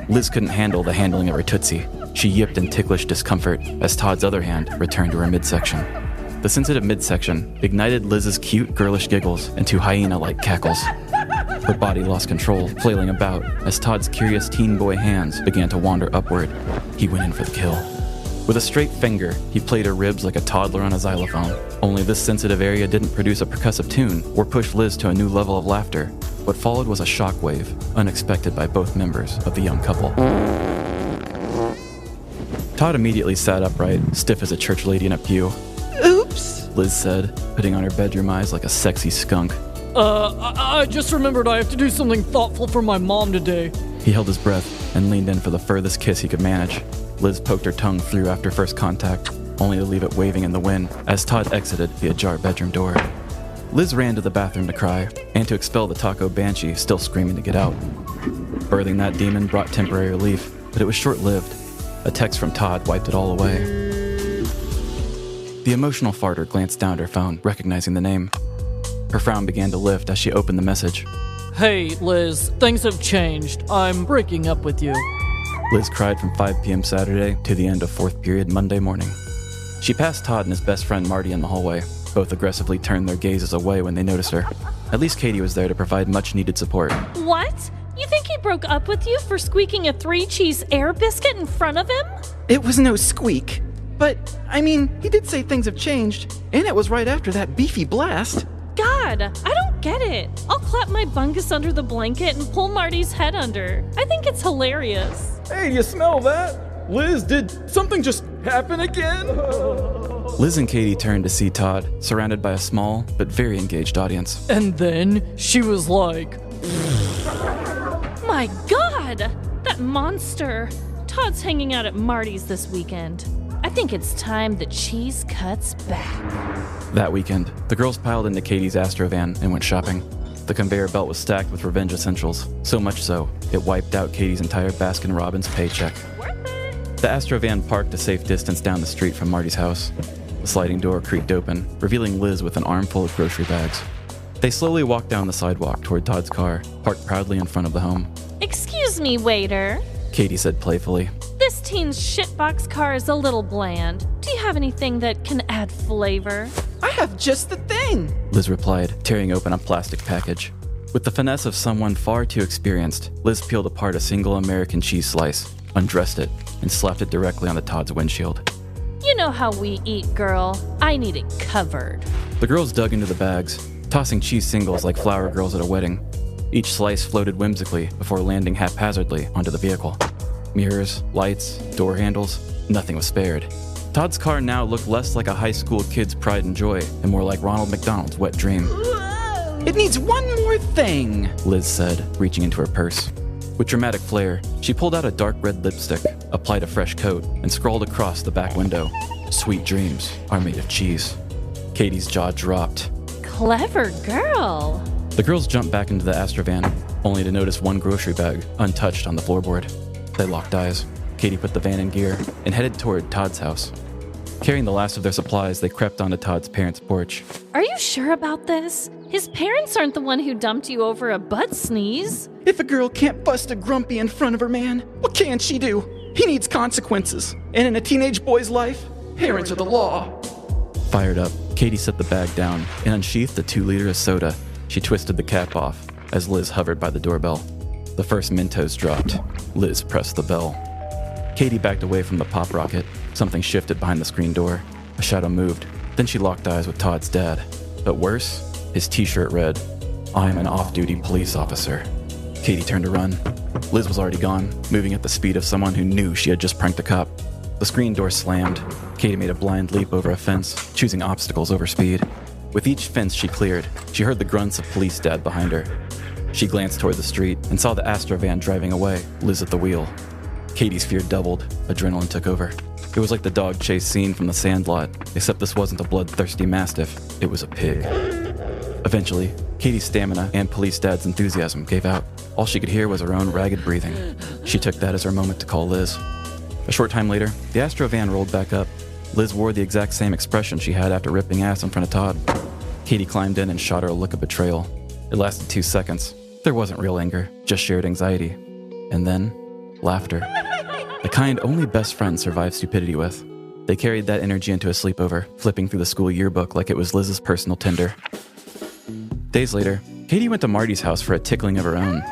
[SPEAKER 4] Liz couldn't handle the handling of her tootsie. She yipped in ticklish discomfort as Todd's other hand returned to her midsection. The sensitive midsection ignited Liz's cute, girlish giggles into hyena-like cackles. Her body lost control, flailing about as Todd's curious teen boy hands began to wander upward. He went in for the kill. With a straight finger, he played her ribs like a toddler on a xylophone. Only this sensitive area didn't produce a percussive tune or push Liz to a new level of laughter. What followed was a shockwave, unexpected by both members of the young couple. Todd immediately sat upright, stiff as a church lady in a pew.
[SPEAKER 8] Oops,
[SPEAKER 4] Liz said, putting on her bedroom eyes like a sexy skunk.
[SPEAKER 9] I just remembered I have to do something thoughtful for my mom today.
[SPEAKER 4] He held his breath and leaned in for the furthest kiss he could manage. Liz poked her tongue through after first contact, only to leave it waving in the wind as Todd exited the ajar bedroom door. Liz ran to the bathroom to cry and to expel the taco banshee still screaming to get out. Birthing that demon brought temporary relief, but it was short-lived. A text from Todd wiped it all away. The emotional farter glanced down at her phone, recognizing the name. Her frown began to lift as she opened the message.
[SPEAKER 9] Hey, Liz, things have changed. I'm breaking up with you.
[SPEAKER 4] Liz cried from 5 p.m. Saturday to the end of 4th period Monday morning. She passed Todd and his best friend Marty in the hallway. Both aggressively turned their gazes away when they noticed her. At least Katie was there to provide much-needed support.
[SPEAKER 5] What? You think he broke up with you for squeaking a 3-cheese air biscuit in front of him?
[SPEAKER 8] it was no squeak. But, I mean, he did say things have changed, and it was right after that beefy blast.
[SPEAKER 5] God, I don't get it. I'll clap my bungus under the blanket and pull Marty's head under. I think it's hilarious.
[SPEAKER 10] Hey, do you smell that? Liz, did something just happen again?
[SPEAKER 4] Liz and Katie turned to see Todd, surrounded by a small but very engaged audience.
[SPEAKER 9] And then she was like,
[SPEAKER 5] My God! God, that monster. Todd's hanging out at Marty's this weekend. I think it's time the cheese cuts back.
[SPEAKER 4] That weekend, the girls piled into Katie's Astrovan and went shopping. The conveyor belt was stacked with revenge essentials, so much so, it wiped out Katie's entire Baskin-Robbins paycheck. The Astrovan parked a safe distance down the street from Marty's house. The sliding door creaked open, revealing Liz with an armful of grocery bags. They slowly walked down the sidewalk toward Todd's car, parked proudly in front of the home.
[SPEAKER 5] Excuse me, waiter.
[SPEAKER 4] Katie said playfully.
[SPEAKER 5] This teen's shitbox car is a little bland. Do you have anything that can add flavor?
[SPEAKER 8] I have just the thing,
[SPEAKER 4] Liz replied, tearing open a plastic package. With the finesse of someone far too experienced, Liz peeled apart a single American cheese slice, undressed it, and slapped it directly on the Todd's windshield.
[SPEAKER 5] You know how we eat, girl. I need it covered.
[SPEAKER 4] The girls dug into the bags, tossing cheese singles like flower girls at a wedding. Each slice floated whimsically before landing haphazardly onto the vehicle. Mirrors, lights, door handles, nothing was spared. Todd's car now looked less like a high school kid's pride and joy and more like Ronald McDonald's wet dream.
[SPEAKER 8] It needs one more thing,
[SPEAKER 4] Liz said, reaching into her purse. With dramatic flair, she pulled out a dark red lipstick, applied a fresh coat, and scrawled across the back window, "Sweet dreams are made of cheese." Katie's jaw dropped.
[SPEAKER 5] Clever girl.
[SPEAKER 4] The girls jumped back into the Astrovan, only to notice one grocery bag untouched on the floorboard. They locked eyes. Katie put the van in gear and headed toward Todd's house. Carrying the last of their supplies, they crept onto Todd's parents' porch.
[SPEAKER 5] Are you sure about this? His parents aren't the one who dumped you over a butt sneeze.
[SPEAKER 8] If a girl can't bust a grumpy in front of her man, what can she do? He needs consequences. And in a teenage boy's life, parents are the law.
[SPEAKER 4] Fired up, Katie set the bag down and unsheathed a 2-liter of soda. She twisted the cap off as Liz hovered by the doorbell. The first Mentos dropped. Liz pressed the bell. Katie backed away from the pop rocket. Something shifted behind the screen door. A shadow moved. Then she locked eyes with Todd's dad. But worse, his t-shirt read, "I'm an off-duty police officer." Katie turned to run. Liz was already gone, moving at the speed of someone who knew she had just pranked a cop. The screen door slammed. Katie made a blind leap over a fence, choosing obstacles over speed. With each fence she cleared, she heard the grunts of police dad behind her. She glanced toward the street and saw the Astrovan driving away, Liz at the wheel. Katie's fear doubled. Adrenaline took over. It was like the dog chase scene from The Sandlot, except this wasn't a bloodthirsty mastiff, it was a pig. Eventually, Katie's stamina and police dad's enthusiasm gave out. All she could hear was her own ragged breathing. She took that as her moment to call Liz. A short time later, the Astrovan rolled back up. Liz wore the exact same expression she had after ripping ass in front of Todd. Katie climbed in and shot her a look of betrayal. It lasted 2 seconds. There wasn't real anger, just shared anxiety. And then, laughter. The kind only best friends survive stupidity with. They carried that energy into a sleepover, flipping through the school yearbook like it was Liz's personal Tinder. Days later, Katie went to Marty's house for a tickling of her own.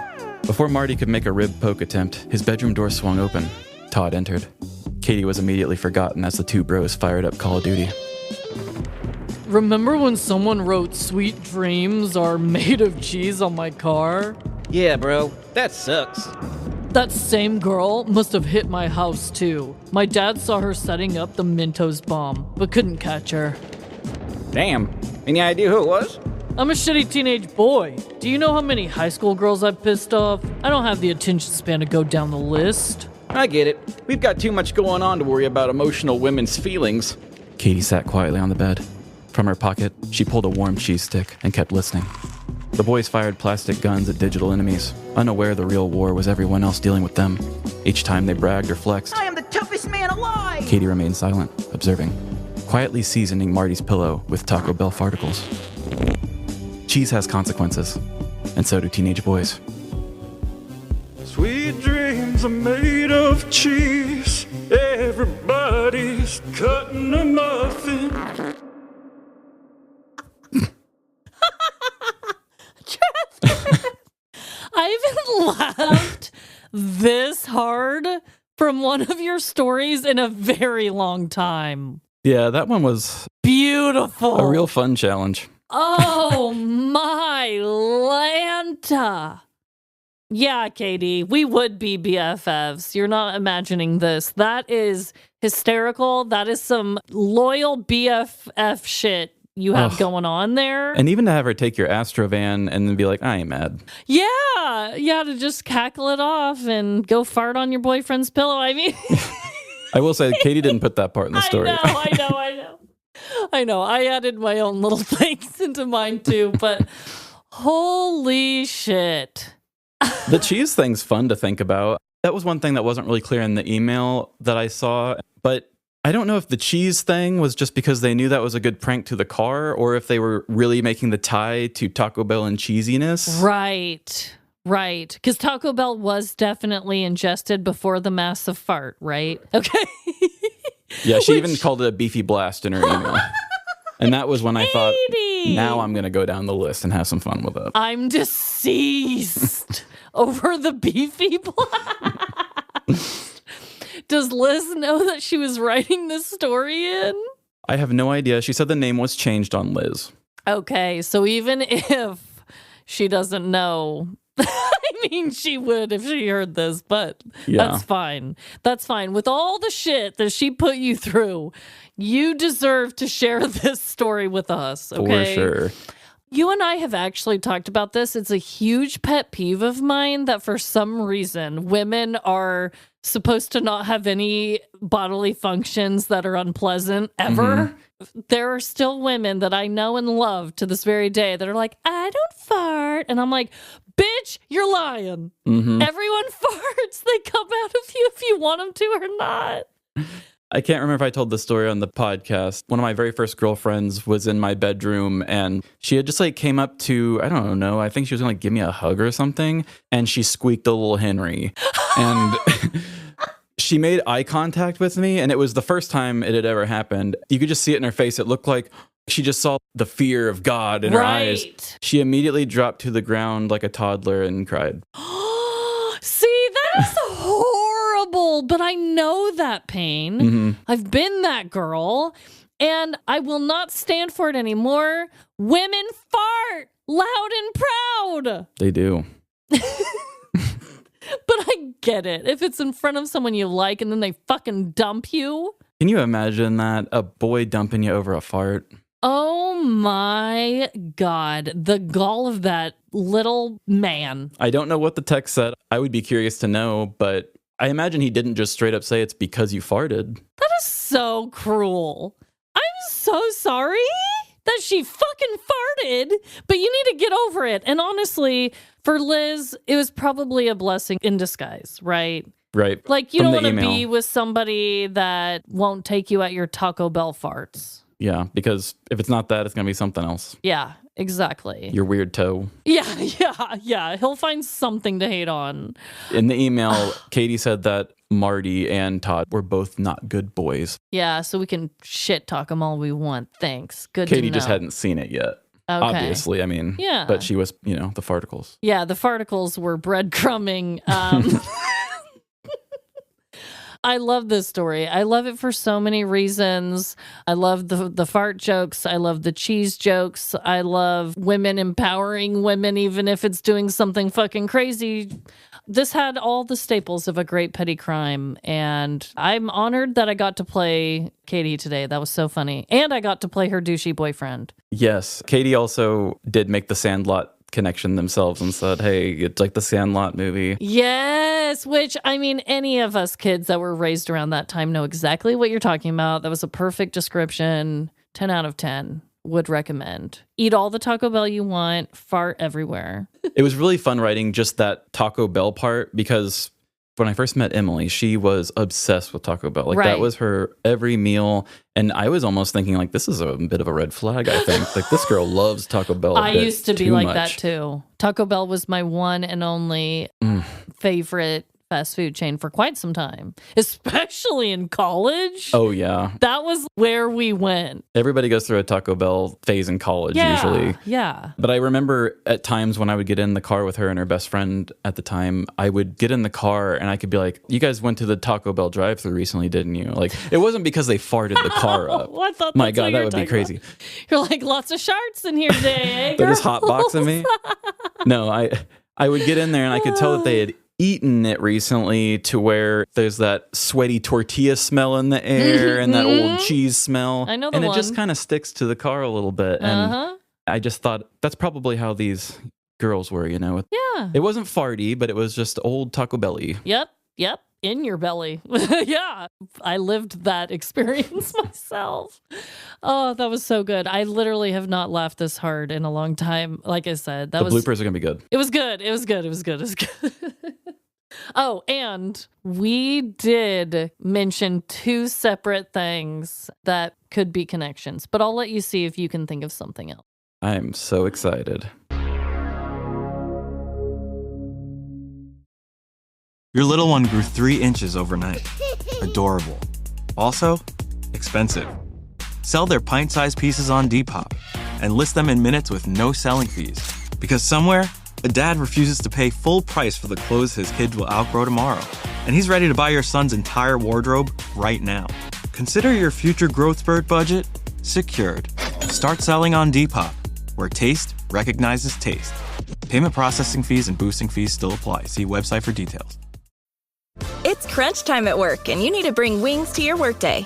[SPEAKER 4] Before Marty could make a rib poke attempt, his bedroom door swung open. Todd entered. Katie was immediately forgotten as the two bros fired up Call of Duty.
[SPEAKER 9] Remember when someone wrote "Sweet dreams are made of cheese" on my car?
[SPEAKER 7] Yeah, bro, that sucks.
[SPEAKER 9] That same girl must have hit my house too. My dad saw her setting up the Mentos bomb, but couldn't catch her.
[SPEAKER 7] Damn. Any idea who it was?
[SPEAKER 9] I'm a shitty teenage boy. Do you know how many high school girls I've pissed off? I don't have the attention span to go down the list.
[SPEAKER 7] I get it. We've got too much going on to worry about emotional women's feelings.
[SPEAKER 4] Katie sat quietly on the bed. From her pocket, she pulled a warm cheese stick and kept listening. The boys fired plastic guns at digital enemies, unaware the real war was everyone else dealing with them. Each time they bragged or flexed,
[SPEAKER 8] I am the toughest man alive!
[SPEAKER 4] Katie remained silent, observing, quietly seasoning Marty's pillow with Taco Bell farticles. Cheese has consequences, and so do teenage boys.
[SPEAKER 10] Sweet dreams are made of cheese. Everybody's cutting a muffin.
[SPEAKER 5] I haven't laughed this hard from one of your stories in a very long time.
[SPEAKER 4] Yeah, that one was
[SPEAKER 5] Beautiful.
[SPEAKER 4] a real fun challenge.
[SPEAKER 5] Oh, my Lanta. Yeah, Katie, we would be BFFs. You're not imagining this. That is hysterical. That is some loyal BFF shit you have going on there.
[SPEAKER 4] And even to have her take your Astrovan and then be like, I ain't mad.
[SPEAKER 5] Yeah. Yeah, to just cackle it off and go fart on your boyfriend's pillow. I mean...
[SPEAKER 4] I will say, Katie didn't put that part in the story.
[SPEAKER 5] I know. I added my own little things into mine too, but holy shit.
[SPEAKER 4] The cheese thing's fun to think about. That was one thing that wasn't really clear in the email that I saw, but I don't know if the cheese thing was just because they knew that was a good prank to the car or if they were really making the tie to Taco Bell and cheesiness.
[SPEAKER 5] Right. Because Taco Bell was definitely ingested before the massive fart, right? Okay.
[SPEAKER 4] Yeah, she even called it a beefy blast in her email. And that was when I thought, now I'm going to go down the list and have some fun with it.
[SPEAKER 5] I'm deceased over the beefy blast. Does Liz know that she was writing this story in?
[SPEAKER 4] I have no idea. She said the name was changed on Liz.
[SPEAKER 5] Okay, so even if she doesn't know... I mean, she would if she heard this, but that's fine. That's fine. With all the shit that she put you through, you deserve to share this story with us, okay?
[SPEAKER 4] For sure.
[SPEAKER 5] You and I have actually talked about this. It's a huge pet peeve of mine that for some reason women are supposed to not have any bodily functions that are unpleasant ever. There are still women that I know and love to this very day that are like, I don't fart. And I'm like, bitch, you're lying. Everyone farts. They come out of you if you want them to or not.
[SPEAKER 4] I can't remember if I told the story on the podcast. One of my very first girlfriends was in my bedroom and she had just like came up to, I don't know, I think she was gonna like give me a hug or something. And she squeaked a little Henry. And she made eye contact with me. And it was the first time it had ever happened. You could just see it in her face. It looked like she just saw the fear of God in her eyes. She immediately dropped to the ground like a toddler and cried.
[SPEAKER 5] See, that's horrible, but I know that pain. I've been that girl, and I will not stand for it anymore. Women fart loud and proud.
[SPEAKER 4] They do.
[SPEAKER 5] But I get it. If it's in front of someone you like and then they fucking dump you.
[SPEAKER 4] Can you imagine that? A boy dumping you over a fart?
[SPEAKER 5] Oh my God. The gall of that little man.
[SPEAKER 4] I don't know what the text said. I would be curious to know, but I imagine he didn't just straight up say it's because you farted.
[SPEAKER 5] That is so cruel. I'm so sorry that she fucking farted, but you need to get over it. And honestly, for Liz, it was probably a blessing in disguise, right?
[SPEAKER 4] Right.
[SPEAKER 5] Like, you don't want to be with somebody that won't take you at your Taco Bell farts.
[SPEAKER 4] Yeah, because if it's not that, it's going to be something else.
[SPEAKER 5] Yeah, exactly.
[SPEAKER 4] Your weird toe.
[SPEAKER 5] Yeah. He'll find something to hate on.
[SPEAKER 4] In the email, Katie said that Marty and Todd were both not good boys.
[SPEAKER 5] Yeah, so we can shit talk them all we want. Thanks. Good to know.
[SPEAKER 4] Katie just hadn't seen it yet.
[SPEAKER 5] Okay.
[SPEAKER 4] Obviously, I mean.
[SPEAKER 5] Yeah.
[SPEAKER 4] But she was, the farticles.
[SPEAKER 5] Yeah, the farticles were breadcrumbing. I love this story. I love it for so many reasons. I love the fart jokes. I love the cheese jokes. I love women empowering women, even if it's doing something fucking crazy. This had all the staples of a great petty crime, and I'm honored that I got to play Katie today. That was so funny. And I got to play her douchey boyfriend.
[SPEAKER 4] Yes. Katie also did make the Sandlot connection themselves and said, hey, it's like the Sandlot movie.
[SPEAKER 5] Yes, which, I mean, any of us kids that were raised around that time know exactly what you're talking about. That was a perfect description. 10 out of 10. Would recommend. Eat all the Taco Bell you want, fart everywhere.
[SPEAKER 4] It was really fun writing just that Taco Bell part because when I first met Emily, she was obsessed with Taco Bell. Like that was her every meal. And I was almost thinking like, this is a bit of a red flag, I think. Like this girl loves Taco Bell.
[SPEAKER 5] I used to be like
[SPEAKER 4] much.
[SPEAKER 5] That too. Taco Bell was my one and only favorite fast food chain for quite some time, especially in college.
[SPEAKER 4] Oh, yeah.
[SPEAKER 5] That was where we went.
[SPEAKER 4] Everybody goes through a Taco Bell phase in college usually.
[SPEAKER 5] Yeah.
[SPEAKER 4] But I remember at times when I would get in the car with her and her best friend at the time, I would get in the car and I could be like, you guys went to the Taco Bell drive-thru recently, didn't you? Like, it wasn't because they farted the car up.
[SPEAKER 5] I thought
[SPEAKER 4] My God, that would be crazy.
[SPEAKER 5] About. You're like, lots of sharts in here today, eh,
[SPEAKER 4] They're just hotboxing me. No, I would get in there and I could tell that they had eaten it recently to where there's that sweaty tortilla smell in the air and that old cheese smell.
[SPEAKER 5] I know the
[SPEAKER 4] and
[SPEAKER 5] one.
[SPEAKER 4] It just kind of sticks to the car a little bit. And I just thought that's probably how these girls were,
[SPEAKER 5] Yeah.
[SPEAKER 4] It wasn't farty, but it was just old Taco Belly.
[SPEAKER 5] Yep. In your belly. Yeah. I lived that experience myself. Oh, that was so good. I literally have not laughed this hard in a long time. Like I said,
[SPEAKER 4] The bloopers are going to be good.
[SPEAKER 5] It was good. It was good. Oh, and we did mention 2 separate things that could be connections, but I'll let you see if you can think of something else.
[SPEAKER 4] I'm so excited.
[SPEAKER 11] Your little one grew 3 inches overnight. Adorable. Also, expensive. Sell their pint-sized pieces on Depop and list them in minutes with no selling fees. Because somewhere, a dad refuses to pay full price for the clothes his kids will outgrow tomorrow. And he's ready to buy your son's entire wardrobe right now. Consider your future growth spurt budget secured. Start selling on Depop, where taste recognizes taste. Payment processing fees and boosting fees still apply. See website for details.
[SPEAKER 12] It's crunch time at work, and you need to bring wings to your workday.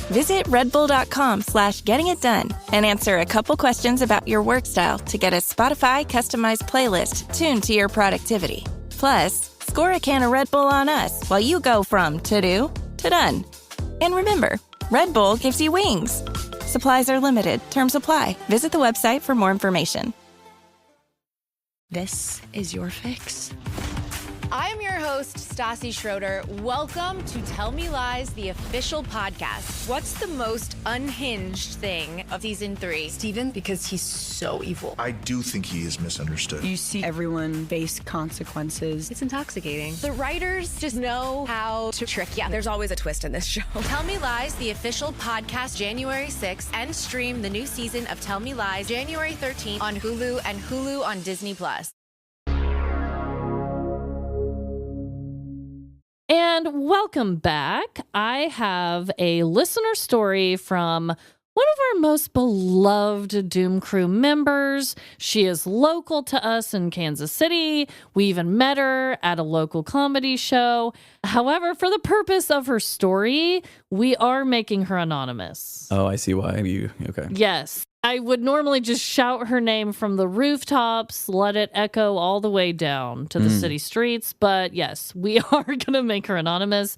[SPEAKER 12] Visit redbull.com/gettingitdone and answer a couple questions about your work style to get a Spotify customized playlist tuned to your productivity. Plus, score a can of Red Bull on us while you go from to-do to done. And remember, Red Bull gives you wings. Supplies are limited. Terms apply. Visit the website for more information.
[SPEAKER 13] This is your fix.
[SPEAKER 14] I'm your host, Stassi Schroeder. Welcome to Tell Me Lies, the official podcast. What's the most unhinged thing of season 3?
[SPEAKER 13] Steven, because he's so evil.
[SPEAKER 15] I do think he is misunderstood.
[SPEAKER 13] You see everyone face consequences.
[SPEAKER 14] It's intoxicating. The writers just know how to trick you.
[SPEAKER 13] There's always a twist in this show.
[SPEAKER 14] Tell Me Lies, the official podcast, January 6th, and stream the new season of Tell Me Lies, January 13th on Hulu and Hulu on Disney+.
[SPEAKER 5] And welcome back. I have a listener story from one of our most beloved Doom Crew members. She is local to us in Kansas City. We even met her at a local comedy show. However, for the purpose of her story, we are making her anonymous.
[SPEAKER 4] Oh, I see why. Okay.
[SPEAKER 5] Yes. I would normally just shout her name from the rooftops, let it echo all the way down to the city streets. But yes, we are going to make her anonymous.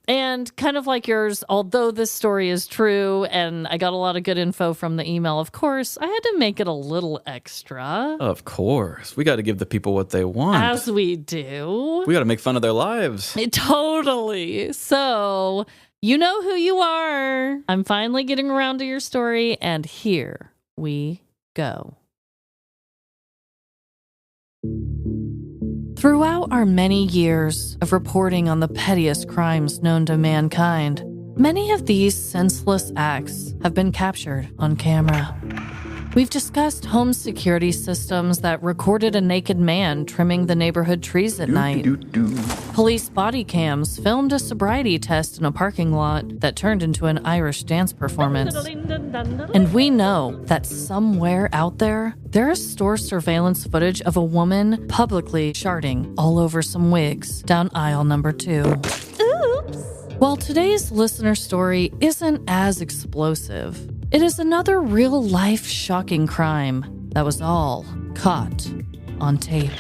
[SPEAKER 5] And kind of like yours, although this story is true and I got a lot of good info from the email, of course, I had to make it a little extra.
[SPEAKER 4] Of course. We got to give the people what they want.
[SPEAKER 5] As we do.
[SPEAKER 4] We got to make fun of their lives.
[SPEAKER 5] Totally. So, you know who you are. I'm finally getting around to your story, and here we go. Throughout our many years of reporting on the pettiest crimes known to mankind, many of these senseless acts have been captured on camera. We've discussed home security systems that recorded a naked man trimming the neighborhood trees at night. Police body cams filmed a sobriety test in a parking lot that turned into an Irish dance performance. And we know that somewhere out there is store surveillance footage of a woman publicly sharting all over some wigs down aisle number 2. Oops! While today's listener story isn't as explosive, it is another real-life shocking crime that was all caught on tape.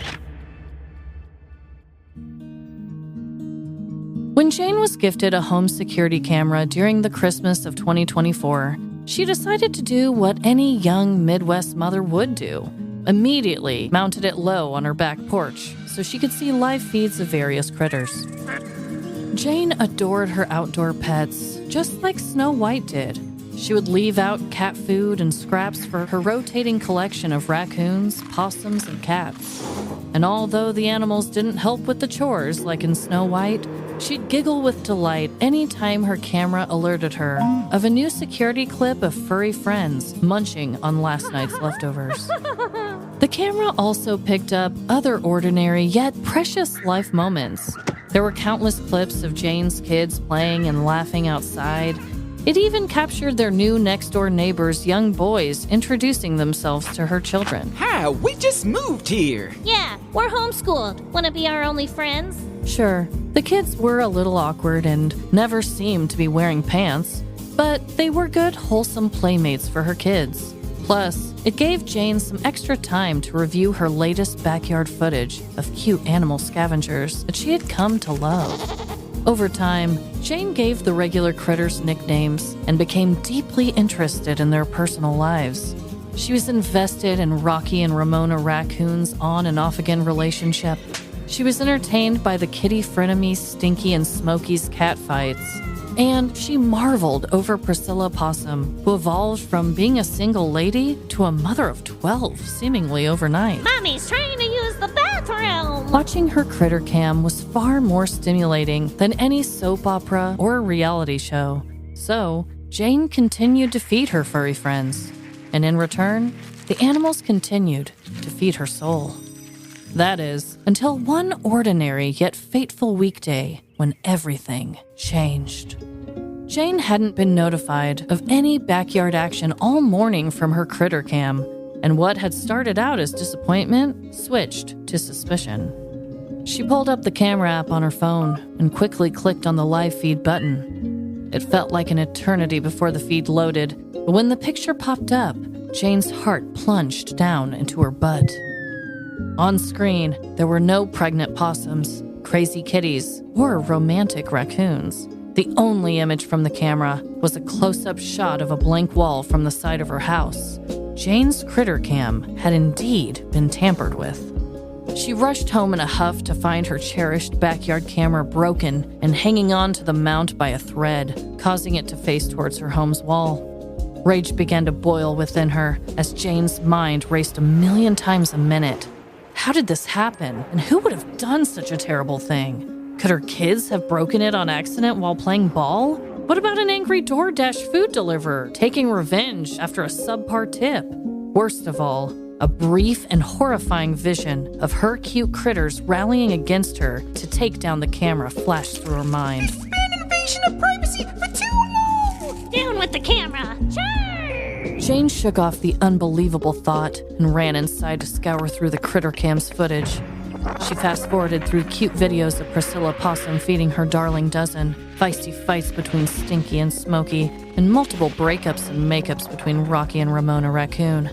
[SPEAKER 5] When Jane was gifted a home security camera during the Christmas of 2024, she decided to do what any young Midwest mother would do. Immediately mounted it low on her back porch so she could see live feeds of various critters. Jane adored her outdoor pets, just like Snow White did. She would leave out cat food and scraps for her rotating collection of raccoons, possums, and cats. And although the animals didn't help with the chores like in Snow White, she'd giggle with delight any time her camera alerted her of a new security clip of furry friends munching on last night's leftovers. The camera also picked up other ordinary yet precious life moments. There were countless clips of Jane's kids playing and laughing outside. It even captured their new next-door neighbors' young boys introducing themselves to her children.
[SPEAKER 16] Hi, we just moved here.
[SPEAKER 17] Yeah, we're homeschooled. Wanna be our only friends?
[SPEAKER 5] Sure, the kids were a little awkward and never seemed to be wearing pants, but they were good, wholesome playmates for her kids. Plus, it gave Jane some extra time to review her latest backyard footage of cute animal scavengers that she had come to love. Over time, Jane gave the regular critters nicknames and became deeply interested in their personal lives. She was invested in Rocky and Ramona Raccoon's on and off again relationship. She was entertained by the kitty frenemies Stinky and Smokey's catfights. And she marveled over Priscilla Possum, who evolved from being a single lady to a mother of 12 seemingly overnight.
[SPEAKER 6] Mommy's trying to use the bathroom.
[SPEAKER 5] Watching her critter cam was far more stimulating than any soap opera or reality show. So, Jane continued to feed her furry friends. And in return, the animals continued to feed her soul. That is, until one ordinary yet fateful weekday when everything changed. Jane hadn't been notified of any backyard action all morning from her critter cam, and what had started out as disappointment switched to suspicion. She pulled up the camera app on her phone and quickly clicked on the live feed button. It felt like an eternity before the feed loaded, but when the picture popped up, Jane's heart plunged down into her butt. On screen, there were no pregnant possums, crazy kitties, or romantic raccoons. The only image from the camera was a close-up shot of a blank wall from the side of her house. Jane's critter cam had indeed been tampered with. She rushed home in a huff to find her cherished backyard camera broken and hanging on to the mount by a thread, causing it to face towards her home's wall. Rage began to boil within her as Jane's mind raced 1,000,000 times a minute. How did this happen, and who would have done such a terrible thing? Could her kids have broken it on accident while playing ball? What about an angry DoorDash food deliverer taking revenge after a subpar tip? Worst of all, a brief and horrifying vision of her cute critters rallying against her to take down the camera flashed through her mind.
[SPEAKER 6] This has been an invasion of privacy for too long! Down with the camera!
[SPEAKER 5] Jane shook off the unbelievable thought and ran inside to scour through the critter cam's footage. She fast-forwarded through cute videos of Priscilla Possum feeding her darling dozen, feisty fights between Stinky and Smokey, and multiple breakups and makeups between Rocky and Ramona Raccoon,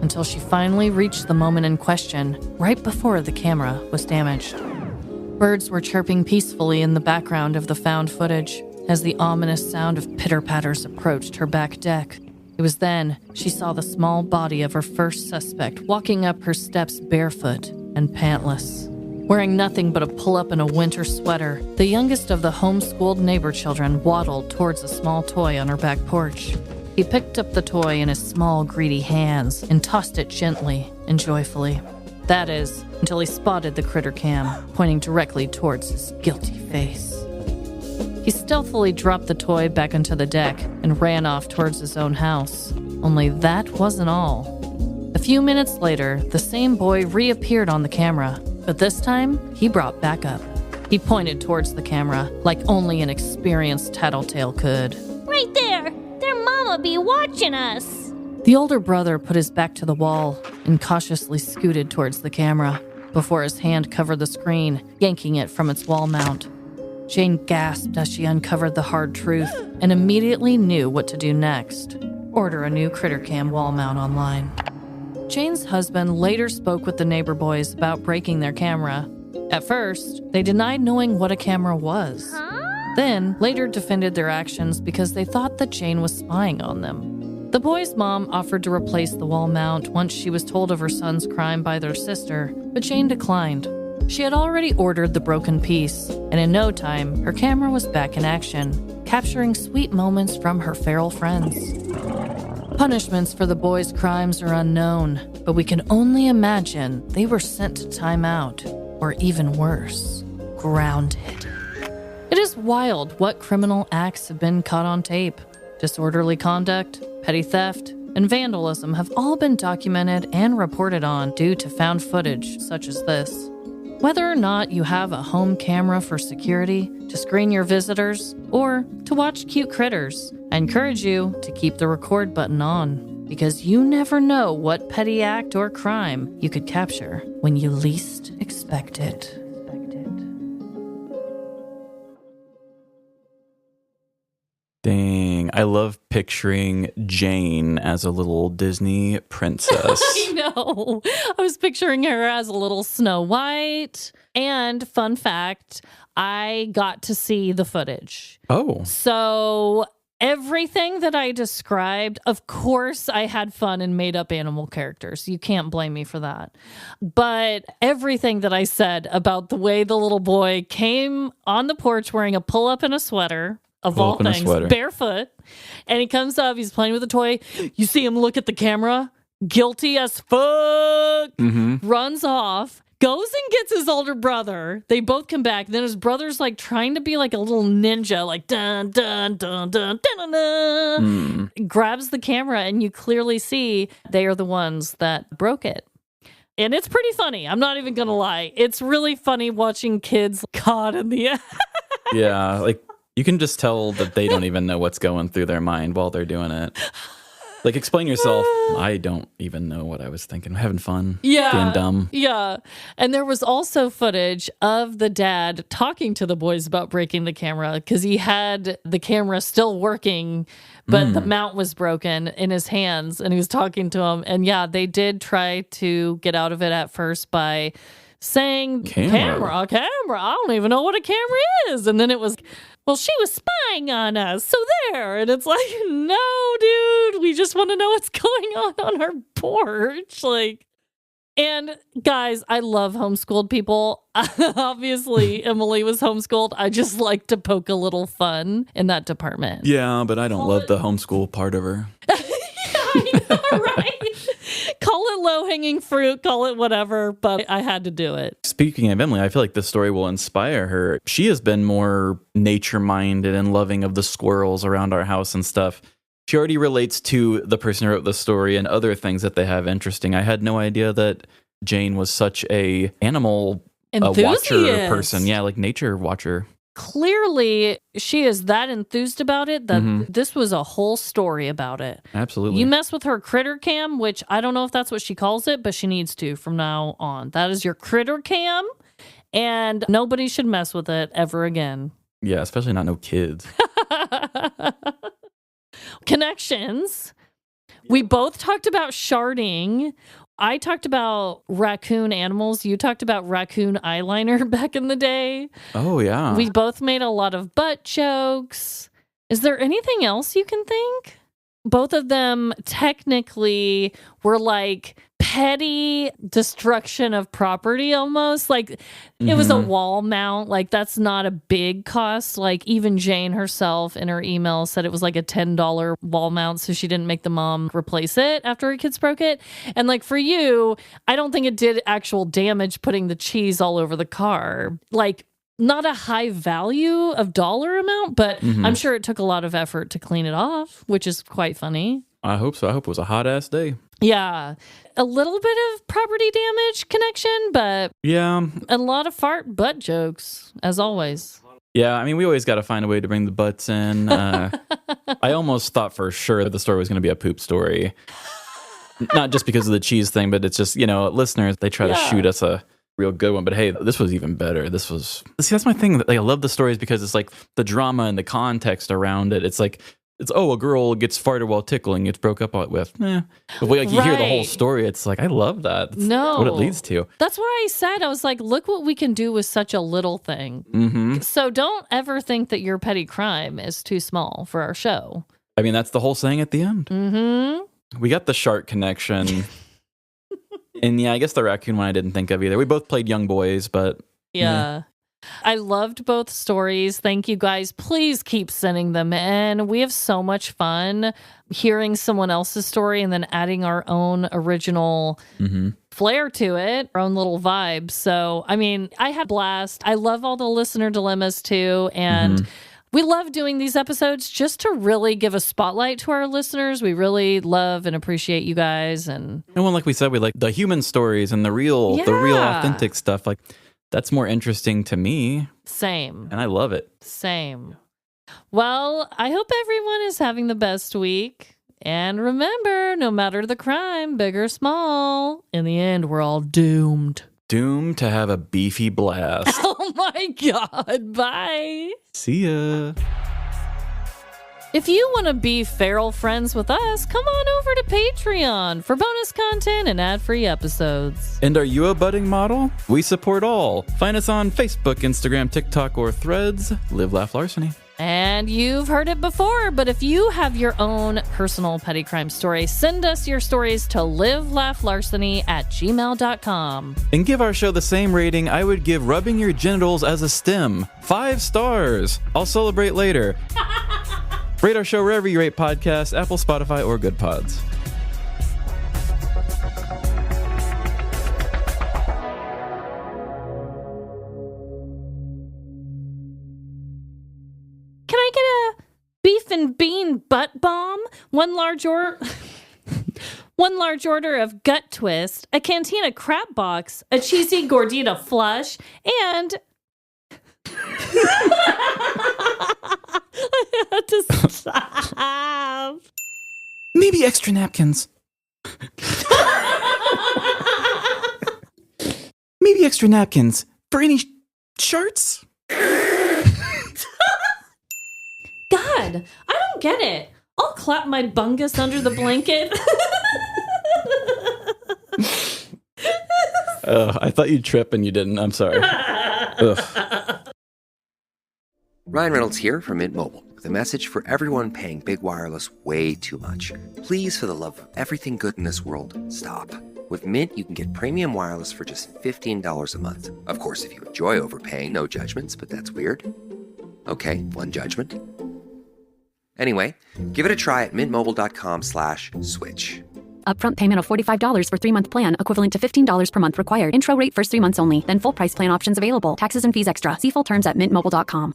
[SPEAKER 5] until she finally reached the moment in question, right before the camera was damaged. Birds were chirping peacefully in the background of the found footage as the ominous sound of pitter-patters approached her back deck. It was then she saw the small body of her first suspect walking up her steps barefoot and pantless. Wearing nothing but a pull-up and a winter sweater, the youngest of the homeschooled neighbor children waddled towards a small toy on her back porch. He picked up the toy in his small, greedy hands and tossed it gently and joyfully. That is, until he spotted the critter cam, pointing directly towards his guilty face. He stealthily dropped the toy back onto the deck and ran off towards his own house. Only that wasn't all. A few minutes later, the same boy reappeared on the camera, but this time, he brought backup. He pointed towards the camera like only an experienced tattletale could.
[SPEAKER 6] Right there! Their mama be watching us!
[SPEAKER 5] The older brother put his back to the wall and cautiously scooted towards the camera before his hand covered the screen, yanking it from its wall mount. Jane gasped as she uncovered the hard truth and immediately knew what to do next. Order a new critter cam wall mount online. Jane's husband later spoke with the neighbor boys about breaking their camera. At first, they denied knowing what a camera was. Then, later defended their actions because they thought that Jane was spying on them. The boys' mom offered to replace the wall mount once she was told of her son's crime by their sister, but Jane declined. She had already ordered the broken piece, and in no time, her camera was back in action, capturing sweet moments from her feral friends. Punishments for the boys' crimes are unknown, but we can only imagine they were sent to time out, or even worse, grounded. It is wild what criminal acts have been caught on tape. Disorderly conduct, petty theft, and vandalism have all been documented and reported on due to found footage such as this. Whether or not you have a home camera for security, to screen your visitors, or to watch cute critters, I encourage you to keep the record button on, because you never know what petty act or crime you could capture when you least expect it.
[SPEAKER 4] I love picturing Jane as a little Disney princess.
[SPEAKER 5] I know. I was picturing her as a little Snow White. And fun fact, I got to see the footage.
[SPEAKER 4] Oh.
[SPEAKER 5] So everything that I described, of course, I had fun and made up animal characters. You can't blame me for that. But everything that I said about the way the little boy came on the porch wearing a pull-up and a sweater, of all things, barefoot, and he comes up, he's playing with a toy. You see him look at the camera, guilty as fuck, runs off. Goes and gets his older brother. They both come back. Then his brother's like trying to be like a little ninja, like dun dun dun dun dun dun dun. Grabs the camera, and you clearly see they are the ones that broke it. And it's pretty funny. I'm not even gonna lie. It's really funny watching kids caught in the
[SPEAKER 4] Yeah, like you can just tell that they don't even know what's going through their mind while they're doing it. Like, explain yourself. I don't even know what I was thinking. I'm having fun.
[SPEAKER 5] Yeah.
[SPEAKER 4] Being dumb.
[SPEAKER 5] Yeah. And there was also footage of the dad talking to the boys about breaking the camera because he had the camera still working, but the mount was broken in his hands, and he was talking to them. And yeah, they did try to get out of it at first by saying, camera. I don't even know what a camera is. And then it was, well, she was spying on us, so there. And it's like, no, dude, we just want to know what's going on our porch. Like, and guys, I love homeschooled people. Obviously, Emily was homeschooled. I just like to poke a little fun in that department.
[SPEAKER 4] Yeah, but I don't love the homeschool part of her.
[SPEAKER 5] I know, right? Call it low-hanging fruit, call it whatever, but I had to do it.
[SPEAKER 4] Speaking of Emily, I feel like this story will inspire her. She has been more nature-minded and loving of the squirrels around our house and stuff. She already relates to the person who wrote the story and other things that they have interesting. I had no idea that Jane was such a animal watcher person. Yeah, like nature watcher.
[SPEAKER 5] Clearly, she is that enthused about it that this was a whole story about it.
[SPEAKER 4] Absolutely.
[SPEAKER 5] You mess with her critter cam, which I don't know if that's what she calls it, but she needs to from now on. That is your critter cam, and nobody should mess with it ever again.
[SPEAKER 4] Yeah, especially not no kids.
[SPEAKER 5] Connections. We both talked about sharding. I talked about raccoon animals. You talked about raccoon eyeliner back in the day.
[SPEAKER 4] Oh, yeah.
[SPEAKER 5] We both made a lot of butt jokes. Is there anything else you can think? Both of them technically were like petty destruction of property almost. Like it was a wall mount. Like that's not a big cost. Like even Jane herself in her email said it was like a $10 wall mount. So she didn't make the mom replace it after her kids broke it. And like for you, I don't think it did actual damage putting the cheese all over the car. Like not a high value of dollar amount, but I'm sure it took a lot of effort to clean it off, which is quite funny.
[SPEAKER 4] I hope so. I hope it was a hot ass day.
[SPEAKER 5] Yeah. A little bit of property damage connection, but
[SPEAKER 4] yeah,
[SPEAKER 5] a lot of fart butt jokes, as always.
[SPEAKER 4] Yeah, I mean, we always got to find a way to bring the butts in. I almost thought for sure that the story was going to be a poop story. Not just because of the cheese thing, but it's just, you know, listeners, they try to shoot us a real good one. But hey, this was even better. This was, see, that's my thing. Like, I love the stories because it's like the drama and the context around it. It's like, it's, oh, a girl gets farted while tickling, gets broke up with. But like, you hear the whole story, it's like, I love that. That's what it leads to.
[SPEAKER 5] That's why I said, I was like, look what we can do with such a little thing. So don't ever think that your petty crime is too small for our show.
[SPEAKER 4] I mean, that's the whole saying at the end. We got the shark connection. And yeah, I guess the raccoon one I didn't think of either. We both played young boys, but
[SPEAKER 5] yeah. I loved both stories. Thank you guys. Please keep sending them in. We have so much fun hearing someone else's story and then adding our own original flair to it, our own little vibe. So, I mean, I had a blast. I love all the listener dilemmas too. And we love doing these episodes just to really give a spotlight to our listeners. We really love and appreciate you guys. And
[SPEAKER 4] well, like we said, we like the human stories and the real authentic stuff. Like, that's more interesting to me.
[SPEAKER 5] Same.
[SPEAKER 4] And I love it.
[SPEAKER 5] Same. Well, I hope everyone is having the best week. And remember, no matter the crime, big or small, in the end, we're all doomed.
[SPEAKER 4] Doomed to have a beefy blast.
[SPEAKER 5] Oh my God. Bye.
[SPEAKER 4] See ya.
[SPEAKER 5] If you want to be feral friends with us, come on over to Patreon for bonus content and ad-free episodes.
[SPEAKER 4] And are you a budding model? We support all. Find us on Facebook, Instagram, TikTok, or Threads. Live, Laugh, Larceny.
[SPEAKER 5] And you've heard it before, but if you have your own personal petty crime story, send us your stories to livelaughlarceny@gmail.com.
[SPEAKER 4] And give our show the same rating I would give rubbing your genitals as a stim. 5 stars. I'll celebrate later. Rate our show wherever you rate podcasts, Apple, Spotify, or Good Pods.
[SPEAKER 5] Can I get a beef and bean butt bomb? One large order of gut twist, a cantina crab box, a cheesy gordita flush, and I had to stop.
[SPEAKER 8] Maybe extra napkins. Maybe extra napkins for any sharts?
[SPEAKER 5] God, I don't get it. I'll clap my bungus under the blanket.
[SPEAKER 4] I thought you'd trip and you didn't. I'm sorry.
[SPEAKER 16] Ryan Reynolds here from Mint Mobile with a message for everyone paying big wireless way too much. Please, for the love of everything good in this world, stop. With Mint, you can get premium wireless for just $15 a month. Of course, if you enjoy overpaying, no judgments, but that's weird. Okay, one judgment. Anyway, give it a try at mintmobile.com/switch.
[SPEAKER 17] Upfront payment of $45 for 3-month plan, equivalent to $15 per month required. Intro rate first 3 months only, then full price plan options available. Taxes and fees extra. See full terms at mintmobile.com.